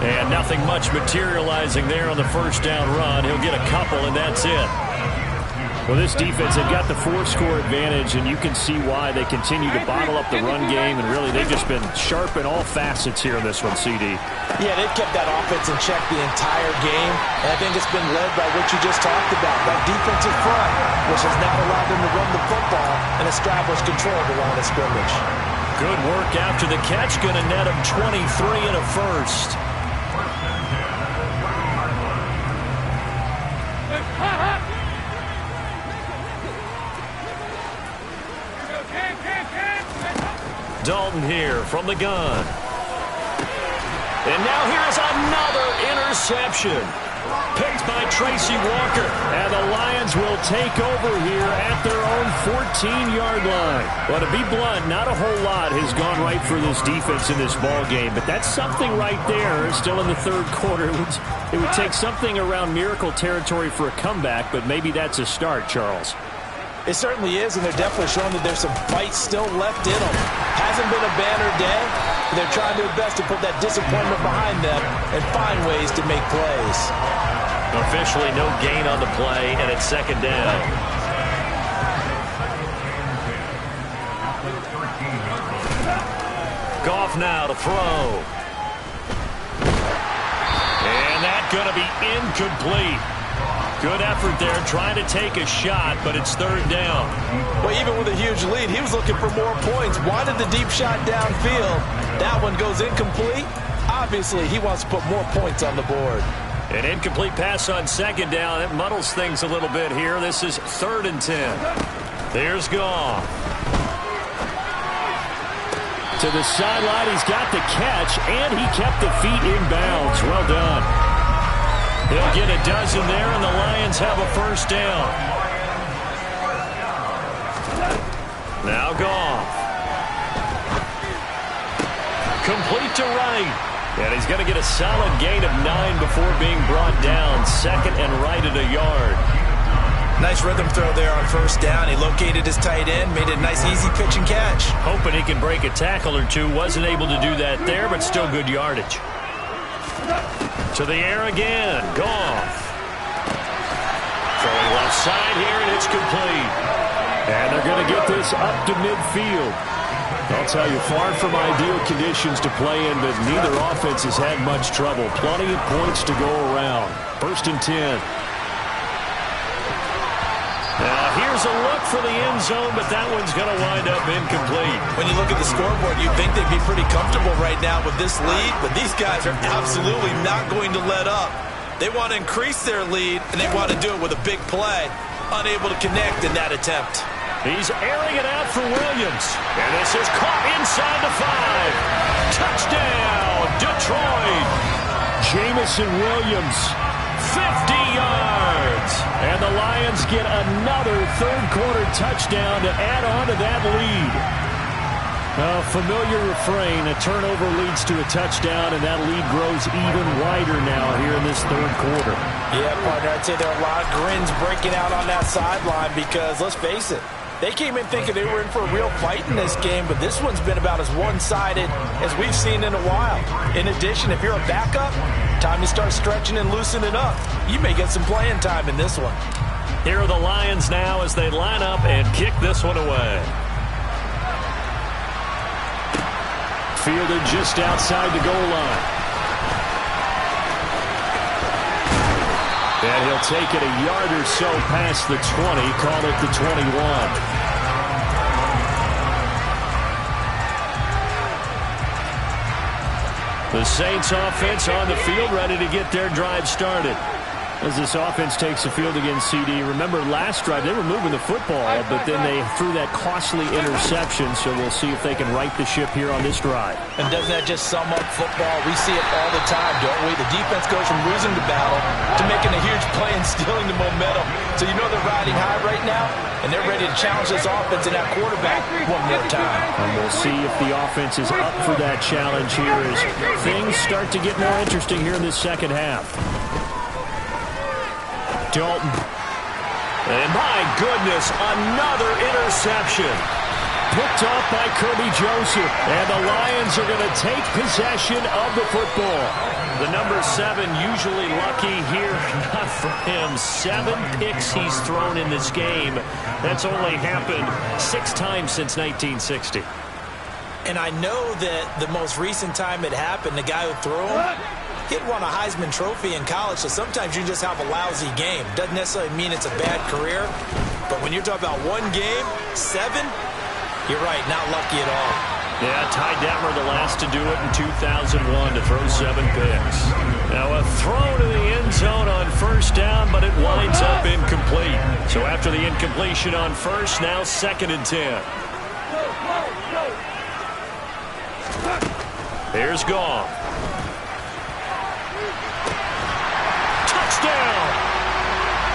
And nothing much materializing there on the first down run. He'll get a couple, and that's it. Well, this defense, they've got the 4-score advantage, and you can see why they continue to bottle up the run game, and really they've just been sharp in all facets here in this one, CD. Yeah, they've kept that offense in check the entire game, and I think it's been led by what you just talked about, that defensive front, which has now allowed them to run the football and establish control of the line of scrimmage. Good work after the catch. Going to net him 23 and a first. Dalton here from the gun. And now here's another interception. Picked by Tracy Walker. And the Lions will take over here at their own 14-yard line. Well, to be blunt, not a whole lot has gone right for this defense in this ball game, but that's something right there. Still in the third quarter. It would take something around miracle territory for a comeback, but maybe that's a start, Charles. It certainly is, and they're definitely showing that there's some fight still left in them. Hasn't been a banner day, but they're trying their best to put that disappointment behind them and find ways to make plays. Officially no gain on the play, and it's second down. Goff now to throw. And that's going to be incomplete. Good effort there, trying to take a shot, but it's third down. Well, even with a huge lead, he was looking for more points. Wanted the deep shot downfield. That one goes incomplete. Obviously, he wants to put more points on the board. An incomplete pass on second down. It muddles things a little bit here. This is 3rd and 10. There's Goff. To the sideline, he's got the catch, and he kept the feet in bounds. Well done. He'll get a dozen there, and the Lions have a first down. Now Goff. Complete to right. And he's going to get a solid gain of 9 before being brought down. Second and right at a yard. Nice rhythm throw there on first down. He located his tight end, made it a nice easy pitch and catch. Hoping he can break a tackle or two. Wasn't able to do that there, but still good yardage. To the air again. Goff. Throwing left side here, and it's complete. And they're going to get this up to midfield. I'll tell you, far from ideal conditions to play in, but neither offense has had much trouble. Plenty of points to go around. 1st and 10. Now here's a look for the end zone, but that one's going to wind up incomplete. When you look at the scoreboard, you'd think they'd be pretty comfortable right now with this lead, but these guys are absolutely not going to let up. They want to increase their lead, and they want to do it with a big play. Unable to connect in that attempt. He's airing it out for Williams. And this is caught inside the 5. Touchdown, Detroit. Jamison Williams. 50 yards. And the Lions get another third-quarter touchdown to add on to that lead. A familiar refrain. A turnover leads to a touchdown, and that lead grows even wider now here in this third quarter. Yeah, partner, I'd say there are a lot of grins breaking out on that sideline because, let's face it, they came in thinking they were in for a real fight in this game, but this one's been about as one-sided as we've seen in a while. In addition, if you're a backup, time to start stretching and loosening up. You may get some playing time in this one. Here are the Lions now as they line up and kick this one away. Fielded just outside the goal line. And he'll take it a yard or so past the 20, call it the 21. The Saints offense on the field, ready to get their drive started. As this offense takes the field against CD. Remember, last drive, they were moving the football, but then they threw that costly interception, so we'll see if they can right the ship here on this drive. And doesn't that just sum up football? We see it all the time, don't we? The defense goes from losing the battle to making a huge play and stealing the momentum. So you know they're riding high right now, and they're ready to challenge this offense and that quarterback one more time. And we'll see if the offense is up for that challenge here as things start to get more interesting here in this second half. Dalton. And my goodness, another interception. Picked off by Kirby Joseph. And the Lions are going to take possession of the football. The number 7 usually lucky here. Not for him. 7 picks he's thrown in this game. That's only happened 6 times since 1960. And I know that the most recent time it happened, the guy who threw him, he had won a Heisman Trophy in college, so sometimes you just have a lousy game. Doesn't necessarily mean it's a bad career, but when you're talking about one game, 7, you're right, not lucky at all. Yeah, Ty Detmer the last to do it in 2001 to throw 7 picks. Now a throw to the end zone on first down, but it winds up incomplete. So after the incompletion on first, now 2nd and 10. Here's Goff. Touchdown!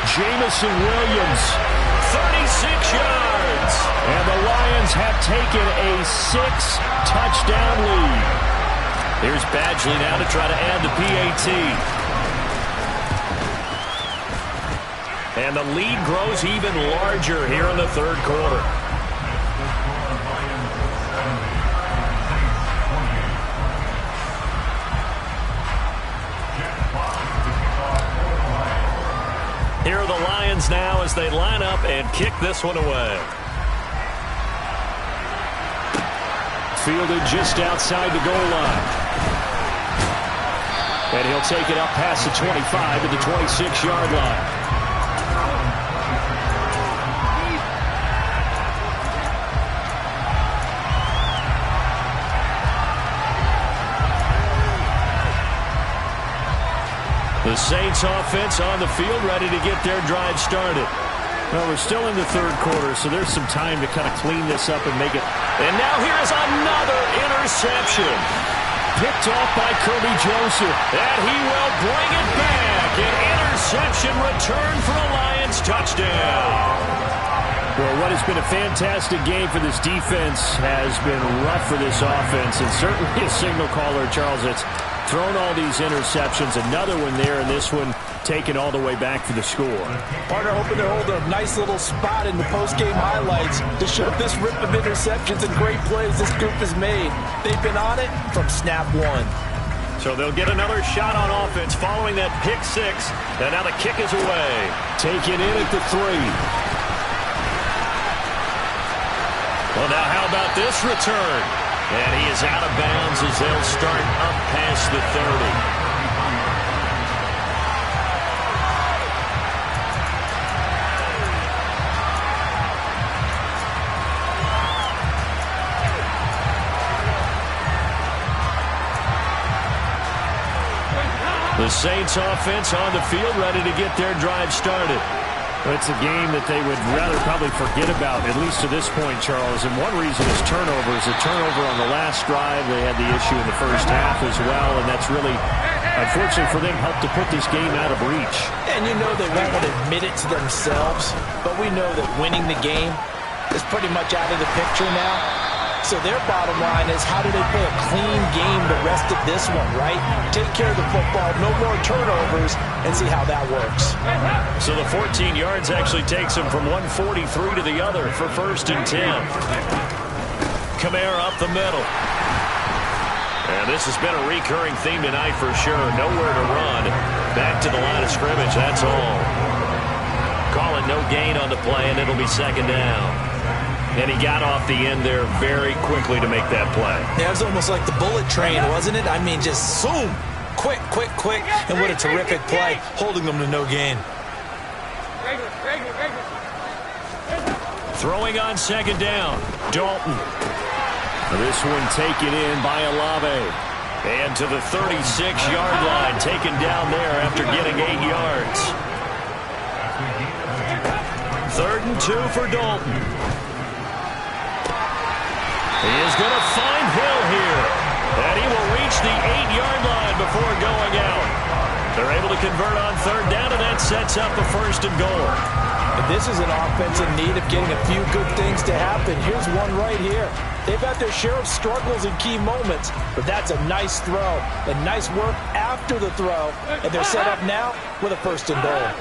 Jamison Williams, 36 yards. And the Lions have taken a 6-touchdown lead. Here's Badgley now to try to add the PAT. And the lead grows even larger here in the third quarter. Here are the Lions now as they line up and kick this one away. Fielded just outside the goal line. And he'll take it up past the 25 to the 26-yard line. The Saints offense on the field ready to get their drive started. Well, we're still in the third quarter, so there's some time to kind of clean this up and make it. And now here's another interception. Picked off by Kirby Joseph. And he will bring it back. An interception return for a Lions touchdown. Well, what has been a fantastic game for this defense has been rough for this offense. And certainly a signal caller, Charles, that's thrown all these interceptions. Another one there, and this one taken all the way back for the score. Partner hoping to hold a nice little spot in the post-game highlights to show this rip of interceptions and great plays this group has made. They've been on it from snap 1. So they'll get another shot on offense following that pick 6. And now the kick is away. Taken in at the 3. Well, now how about this return? And he is out of bounds as they'll start up past the 30. The Saints offense on the field ready to get their drive started. It's a game that they would rather probably forget about, at least to this point, Charles. And one reason is turnovers. A turnover on the last drive. They had the issue in the first half as well, and that's really, unfortunately for them, helped to put this game out of reach. And you know they won't admit it to themselves, but we know that winning the game is pretty much out of the picture now. So their bottom line is, how do they play a clean game the rest of this one, right? Take care of the football, no more turnovers, and see how that works. So the 14 yards actually takes them from 143 to the other for 1st and 10. Kamara up the middle. And this has been a recurring theme tonight for sure. Nowhere to run. Back to the line of scrimmage, that's all. Call it no gain on the play, and it'll be 2nd down. And he got off the end there very quickly to make that play. Yeah, it was almost like the bullet train, wasn't it? I mean, just zoom. Quick, quick, quick. And what a terrific play, holding them to no gain. Throwing on 2nd down. Dalton. This one taken in by Olave. And to the 36-yard line, taken down there after getting 8 yards. 3rd and 2 for Dalton. He is going to find Hill here. And he will reach the 8-yard line before going out. They're able to convert on 3rd down, and that sets up a 1st and goal. And this is an offense in need of getting a few good things to happen. Here's one right here. They've had their share of struggles in key moments, but that's a nice throw and nice work after the throw. And they're set up now with a 1st and goal.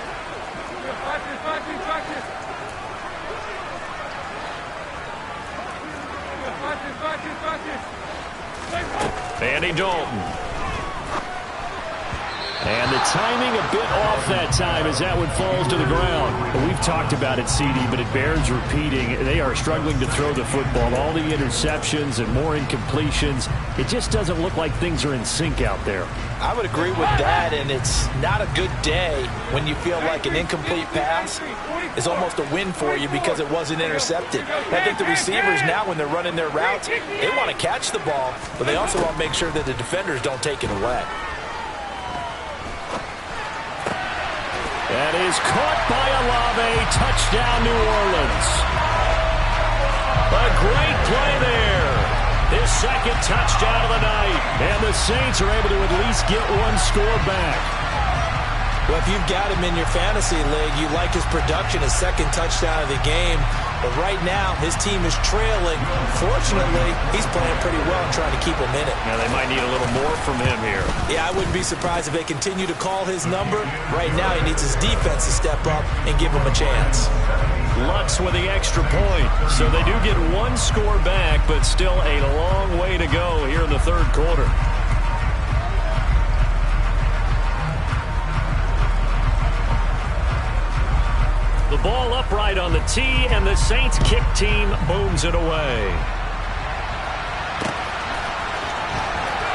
Andy Dalton. And the timing a bit off that time as that one falls to the ground. We've talked about it, CD, but it bears repeating. They are struggling to throw the football. All the interceptions and more incompletions. It just doesn't look like things are in sync out there. I would agree with that, and it's not a good day when you feel like an incomplete pass is almost a win for you because it wasn't intercepted. I think the receivers now, when they're running their routes, they want to catch the ball, but they also want to make sure that the defenders don't take it away. That is caught by Olave. Touchdown, New Orleans. A great play there. His 2nd touchdown of the night. And the Saints are able to at least get one score back. Well, if you've got him in your fantasy league, you like his production, his 2nd touchdown of the game. But right now, his team is trailing. Fortunately, he's playing pretty well and trying to keep him in it. Now, they might need a little more from him here. Yeah, I wouldn't be surprised if they continue to call his number. Right now, he needs his defense to step up and give him a chance. Lutz with the extra point. So they do get one score back, but still a long way to go here in the 3rd quarter. The ball upright on the tee, and the Saints kick team booms it away.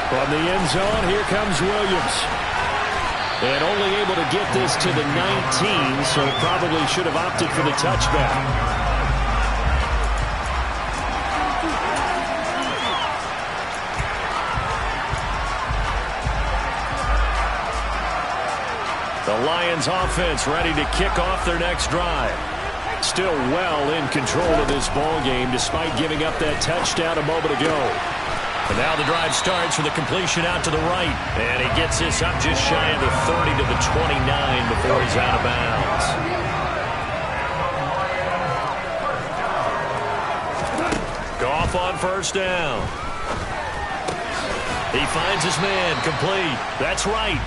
From the end zone, here comes Williams. And only able to get this to the 19, so probably should have opted for the touchback. The Lions offense ready to kick off their next drive. Still well in control of this ball game despite giving up that touchdown a moment ago. And now the drive starts with a completion out to the right. And he gets this up just shy of the 30 to the 29 before he's out of bounds. Goff on 1st down. He finds his man complete. That's right.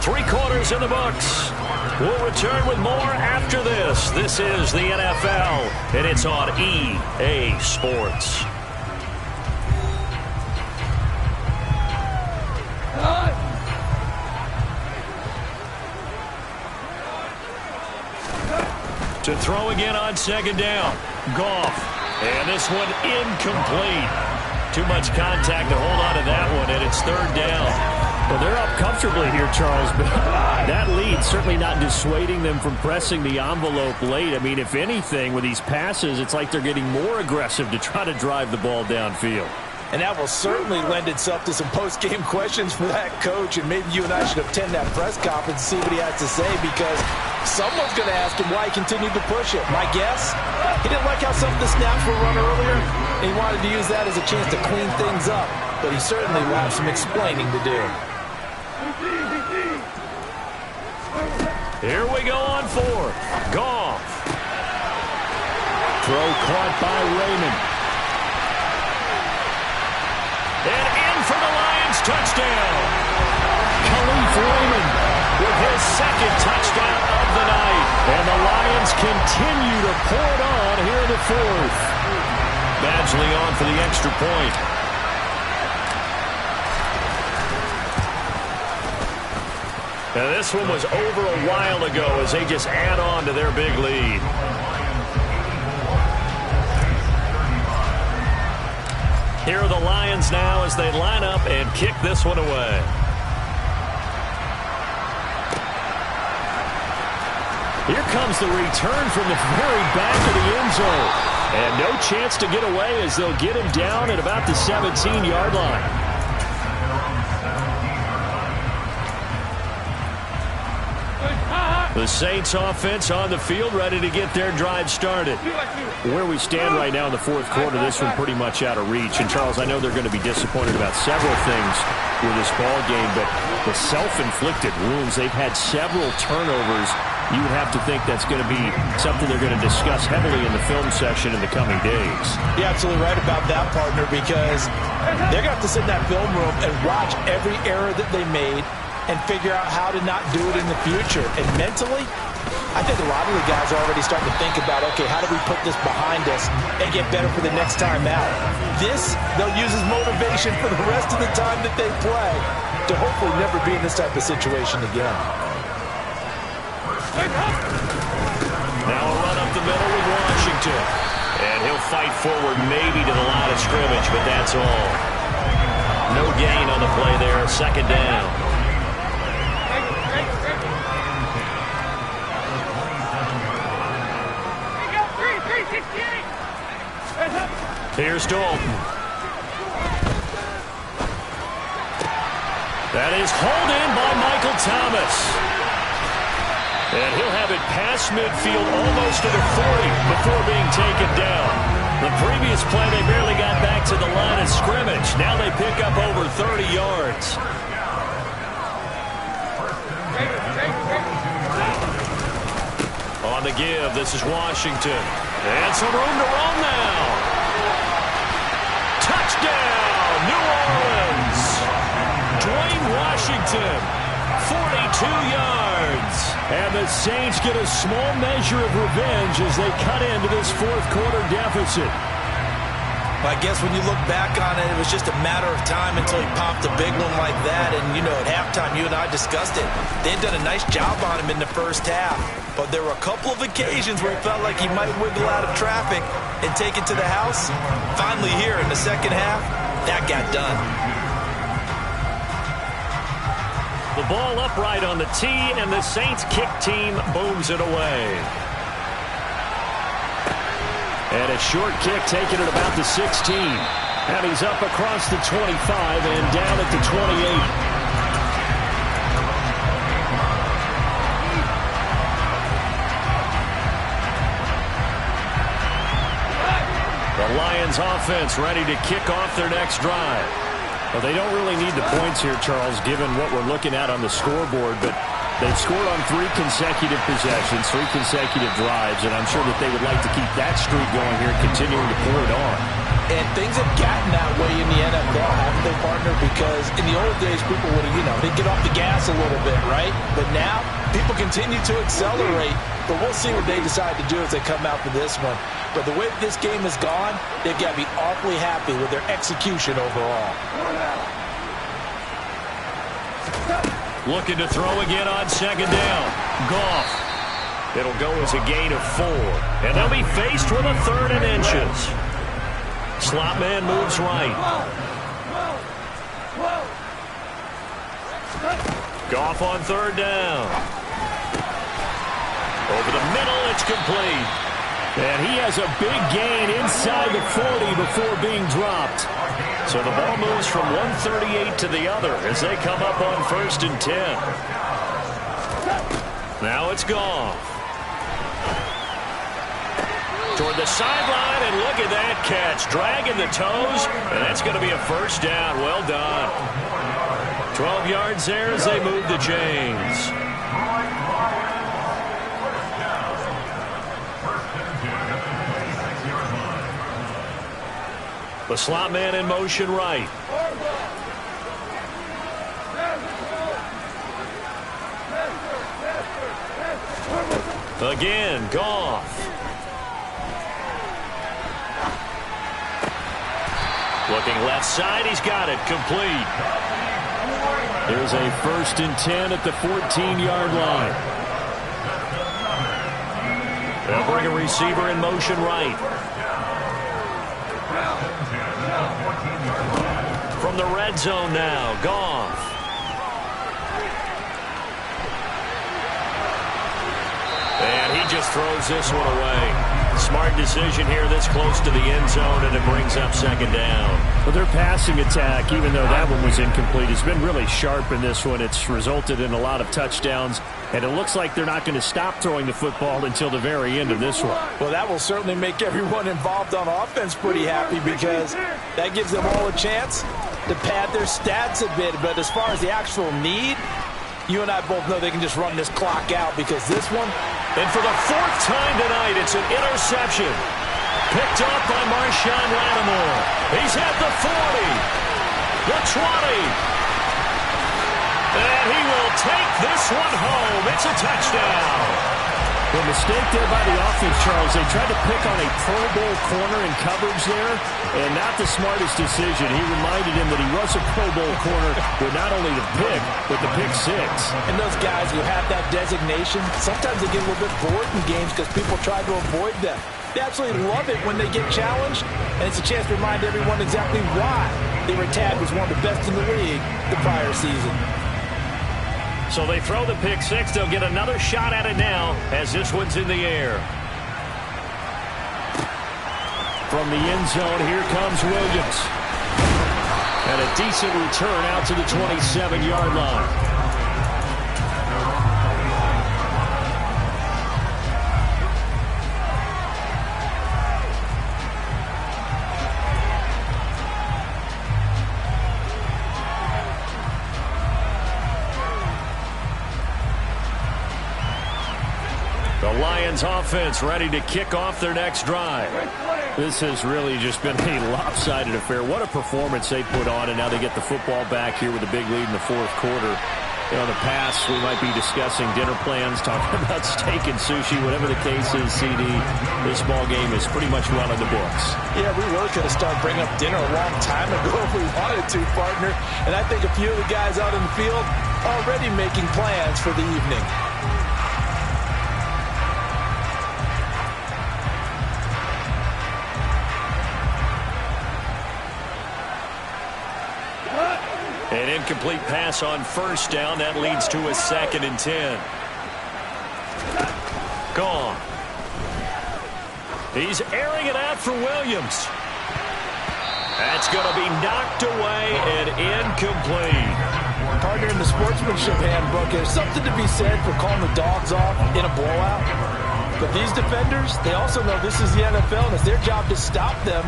3 quarters in the books. We'll return with more after this. This is the NFL, and it's on EA Sports. To throw again on 2nd down. Goff. And this one incomplete. Too much contact to hold on to that one, and it's 3rd down. Well, they're up comfortably here, Charles, but that lead certainly not dissuading them from pressing the envelope late. I mean, if anything, with these passes, it's like they're getting more aggressive to try to drive the ball downfield. And that will certainly lend itself to some post-game questions for that coach, and maybe you and I should attend that press conference and see what he has to say, because someone's going to ask him why he continued to push it. My guess, he didn't like how some of the snaps were run earlier, and he wanted to use that as a chance to clean things up, but he certainly will have some explaining to do. Here we go on 4th. Goff. Throw caught by Raymond. And in for the Lions touchdown. Khalif Raymond with his 2nd touchdown of the night. And the Lions continue to pour it on here in the 4th. Badgley on for the extra point. Now this one was over a while ago as they just add on to their big lead. Here are the Lions now as they line up and kick this one away. Here comes the return from the very back of the end zone. And no chance to get away as they'll get him down at about the 17-yard line. The Saints offense on the field, ready to get their drive started. Where we stand right now in the fourth quarter, this one pretty much out of reach. And, Charles, I know they're going to be disappointed about several things with this ball game, but the self-inflicted wounds, they've had several turnovers. You would have to think that's going to be something they're going to discuss heavily in the film session in the coming days. You're absolutely right about that, partner, because they're going to have to sit in that film room and watch every error that they made and figure out how to not do it in the future. And mentally, I think a lot of the guys are already starting to think about, okay, how do we put this behind us and get better for the next time out? This, they'll use as motivation for the rest of the time that they play to hopefully never be in this type of situation again. Now a run up the middle with Washington. And he'll fight forward maybe to the line of scrimmage, but that's all. No gain on the play there, second down. Here's Dalton. That is hauled in by Michael Thomas. And he'll have it past midfield almost to the 40 before being taken down. The previous play, they barely got back to the line of scrimmage. Now they pick up over 30 yards. On the give, this is Washington. And some room to roam now. Touchdown, New Orleans. Dwayne Washington, 42 yards. And the Saints get a small measure of revenge as they cut into this fourth quarter deficit. I guess when you look back on it, it was just a matter of time until he popped a big one like that. And, you know, at halftime, you and I discussed it. They'd done a nice job on him in the first half. But there were a couple of occasions where it felt like he might wiggle out of traffic and take it to the house. Finally here in the second half, that got done. The ball upright on the tee, and the Saints kick team booms it away. And a short kick taken at about the 16. And he's up across the 25 and down at the 28. The Lions offense ready to kick off their next drive. Well, they don't really need the points here, Charles, given what we're looking at on the scoreboard, but they've scored on 3 consecutive possessions, 3 consecutive drives, and I'm sure that they would like to keep that streak going here, continuing to pour it on. And things have gotten that way in the NFL, haven't they, partner? Because in the old days, people would have, they'd get off the gas a little bit, right? But now, people continue to accelerate. But we'll see what they decide to do as they come out for this one. But the way this game has gone, they've got to be awfully happy with their execution overall. Looking to throw again on second down. Goff. It'll go as a gain of 4. And they'll be faced with a 3rd and inches. Slot man moves right. Goff on 3rd down. Over the middle, it's complete. And he has a big gain inside the 40 before being dropped. So the ball moves from 138 to the other as they come up on 1st and 10. Now it's Goff. Toward the sideline, and look at that catch. Dragging the toes, and that's going to be a 1st down. Well done. 12 yards there as they move the chains. The slot man in motion right. Again, Goff. Looking left side, he's got it, complete. There's a 1st and 10 at the 14-yard line. They'll bring a receiver in motion right. From the red zone now, Goff. And he just Charles throws this one away. Smart decision here this close to the end zone, and it brings up second down. Well, their passing attack, even though that one was incomplete, has been really sharp in this one. It's resulted in a lot of touchdowns, and it looks like they're not going to stop throwing the football until the very end of this one. Well, that will certainly make everyone involved on offense pretty happy, because that gives them all a chance to pad their stats a bit. But as far as the actual need, you and I both know they can just run this clock out, because this one... And for the fourth time tonight, it's an interception. Picked up by Marshawn Lattimore. He's at the 40, the 20. And he will take this one home. It's a touchdown. The mistake there by the offense, Charles, they tried to pick on a Pro Bowl corner in coverage there, and not the smartest decision. He reminded him that he was a Pro Bowl corner with not only the pick, but the pick six. And those guys who have that designation, sometimes they get a little bit bored in games because people try to avoid them. They absolutely love it when they get challenged, and it's a chance to remind everyone exactly why they were tagged as one of the best in the league the prior season. So they throw the pick six. They'll get another shot at it now as this one's in the air. From the end zone, here comes Williams. And a decent return out to the 27-yard line. The Lions offense ready to kick off their next drive. This has really just been a lopsided affair. What a performance they put on, and now they get the football back here with a big lead in the fourth quarter. You know, in the past, we might be discussing dinner plans, talking about steak and sushi, whatever the case is, CD. This ball game is pretty much well in the books. Yeah, we really could have started bringing up dinner a long time ago if we wanted to, partner. And I think a few of the guys out in the field already making plans for the evening. An incomplete pass on first down. That leads to a 2nd and 10. Gone. He's airing it out for Williams. That's going to be knocked away and incomplete. Partner, in the sportsmanship handbook, there's something to be said for calling the dogs off in a blowout. But these defenders, they also know this is the NFL, and it's their job to stop them,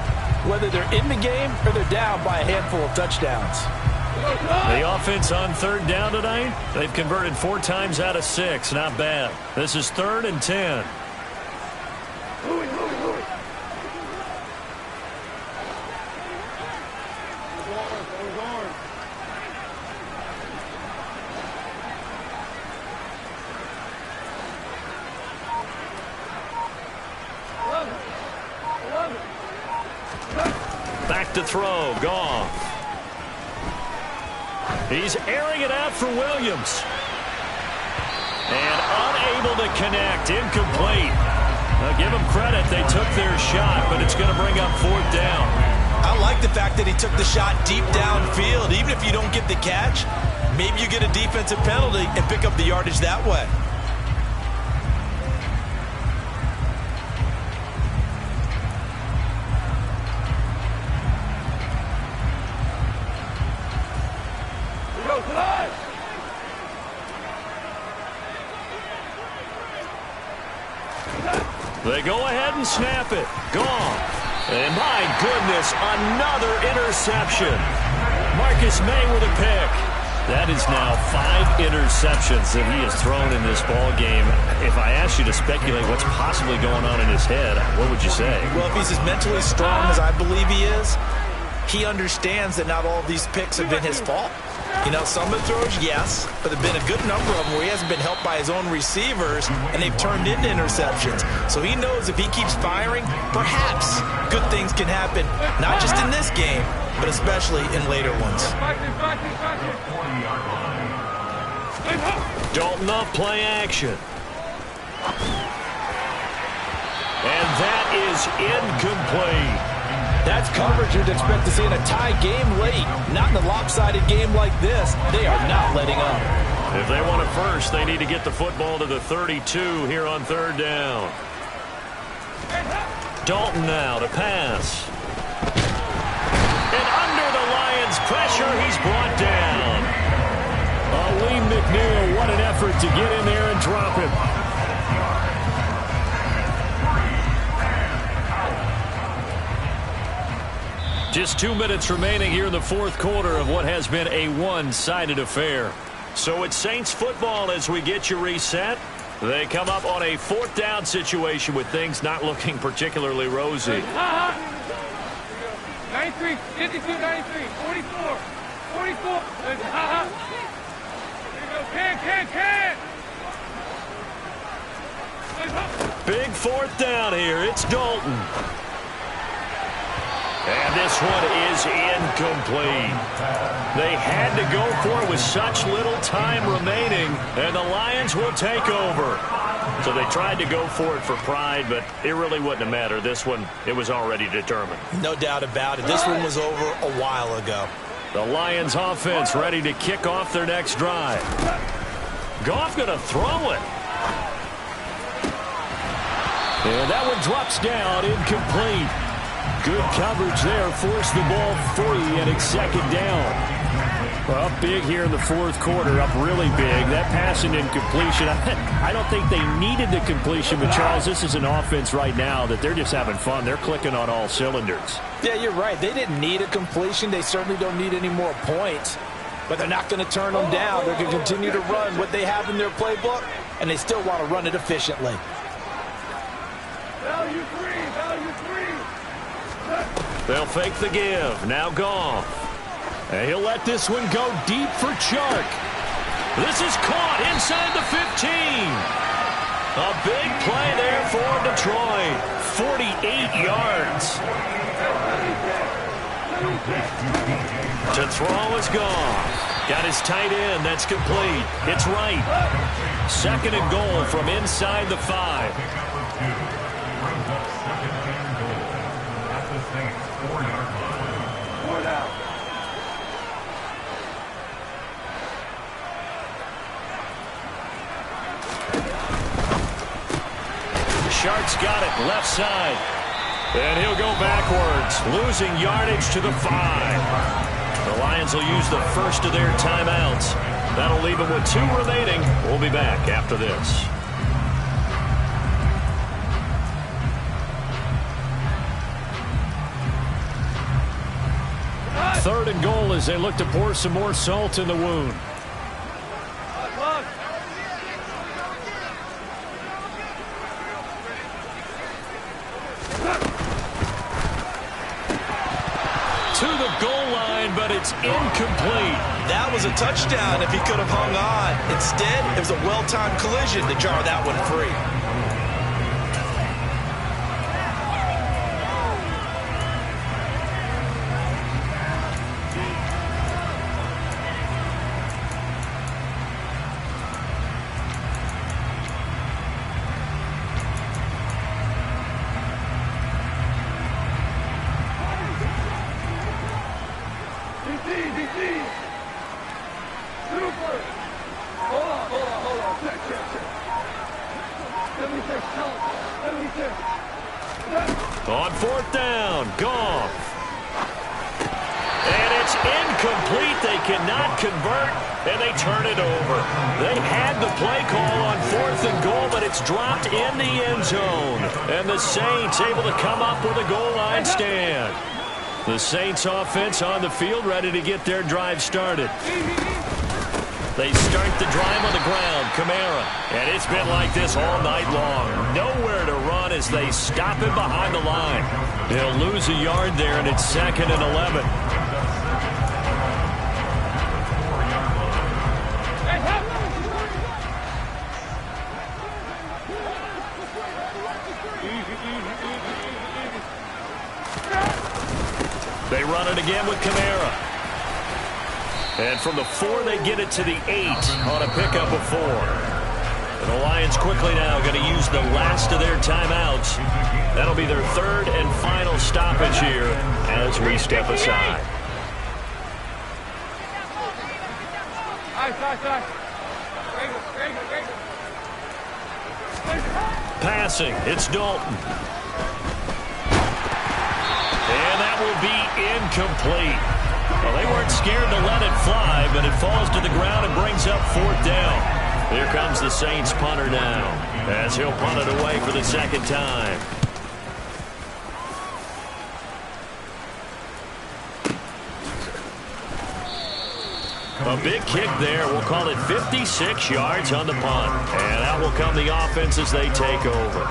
whether they're in the game or they're down by a handful of touchdowns. The offense on 3rd down tonight, they've converted 4 times out of 6. Not bad. This is 3rd and 10. Back to throw. Gone. He's airing it out for Williams. And unable to connect. Incomplete. Now give them credit. They took their shot, but it's going to bring up 4th down. I like the fact that he took the shot deep downfield. Even if you don't get the catch, maybe you get a defensive penalty and pick up the yardage that way. They go ahead and snap it. Gone. And my goodness, another interception. Marcus May with a pick. That is now 5 interceptions that he has thrown in this ball game. If I asked you to speculate what's possibly going on in his head, what would you say? Well, if he's as mentally strong as I believe he is, he understands that not all of these picks have been his fault. You know, some of the throws, yes, but there have been a good number of them where he hasn't been helped by his own receivers, and they've turned into interceptions. So he knows if he keeps firing, perhaps good things can happen, not just in this game, but especially in later ones. Dalton up, play action. And that is incomplete. That's coverage you'd expect to see in a tie game late. Not in a lopsided game like this. They are not letting up. If they want it first, they need to get the football to the 32 here on third down. Dalton now to pass. And under the Lions' pressure, he's brought down. Lee McNeil, what an effort to get in there and drop him. Just 2 minutes remaining here in the fourth quarter of what has been a one-sided affair. So it's Saints football as we get you reset. They come up on a fourth down situation with things not looking particularly rosy. 93, 52, 93, 44, 44. Can. Big fourth down here. It's Dalton. And this one is incomplete. They had to go for it with such little time remaining, and the Lions will take over. So they tried to go for it for pride, but it really wouldn't have mattered. This one, it was already determined. No doubt about it. This one was over a while ago. The Lions offense ready to kick off their next drive. Goff going to throw it. And that one drops down, incomplete. Good coverage there, forced the ball free, and it's second down. Well, up big here in the fourth quarter, up really big. That pass and incompletion, I don't think they needed the completion, but Charles, this is an offense right now that they're just having fun. They're clicking on all cylinders. Yeah, you're right. They didn't need a completion. They certainly don't need any more points, but they're not going to turn them down. They're going to continue to run what they have in their playbook, and they still want to run it efficiently. Value three. They'll fake the give. Now Goff. And he'll let this one go deep for Chark. This is caught inside the 15. A big play there for Detroit. 48 yards. To throw is Goff. Got his tight end. That's complete. It's right. Second and goal from inside the 5. Shark's got it left side. And he'll go backwards, losing yardage to the 5. The Lions will use the first of their timeouts. That'll leave them with 2 remaining. We'll be back after this. Third and goal as they look to pour some more salt in the wound. To the goal line, but it's incomplete. That was a touchdown if he could have hung on. Instead, it was a well-timed collision to jar that one free. On fourth down, Goff. And it's incomplete. They cannot convert, and they turn it over. They had the play call on fourth and goal, but it's dropped in the end zone. And the Saints able to come up with a goal line stand. The Saints offense on the field ready to get their drive started. They start the drive on the ground, Kamara. And it's been like this all night long. Nowhere to run as they stop him behind the line. They'll lose a yard there, and it's 2nd and 11. They run it again with Kamara. And from the 4, they get it to the 8 on a pickup of 4. And the Lions quickly now going to use the last of their timeouts. That'll be their 3rd and final stoppage here as we step aside. Passing, it's Dalton. And that will be incomplete. Well, they weren't scared to let it fly, but it falls to the ground and brings up 4th down. Here comes the Saints punter now, as he'll punt it away for the 2nd time. A big kick there. We'll call it 56 yards on the punt. And out will come the offense as they take over.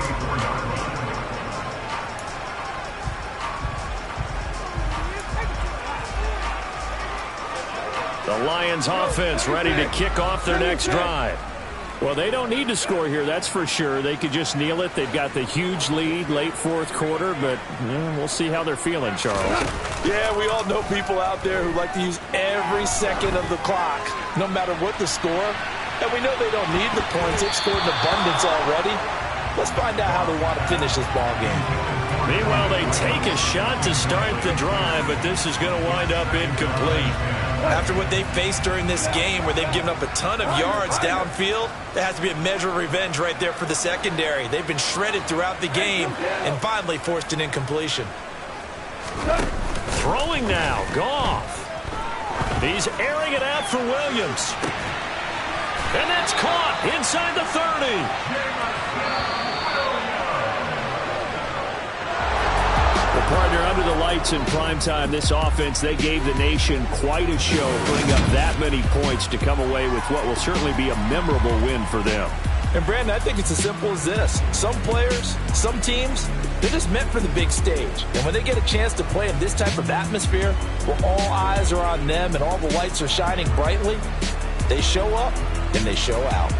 The Lions offense ready to kick off their next drive. Well, they don't need to score here, that's for sure. They could just kneel it. They've got the huge lead late 4th quarter, but we'll see how they're feeling, Charles. Yeah, we all know people out there who like to use every second of the clock, no matter what the score. And we know they don't need the points. They've scored in abundance already. Let's find out how they want to finish this ball game. Meanwhile, they take a shot to start the drive, but this is going to wind up incomplete. After what they faced during this game where they've given up a ton of yards downfield, there has to be a measure of revenge right there for the secondary. They've been shredded throughout the game and finally forced an incompletion. Throwing now, Goff. He's airing it out for Williams. And that's caught inside the 30. Partner, under the lights in primetime, this offense, they gave the nation quite a show, putting up that many points to come away with what will certainly be a memorable win for them. And, Brandon, I think it's as simple as this. Some players, some teams, they're just meant for the big stage. And when they get a chance to play in this type of atmosphere, where all eyes are on them and all the lights are shining brightly, they show up and they show out.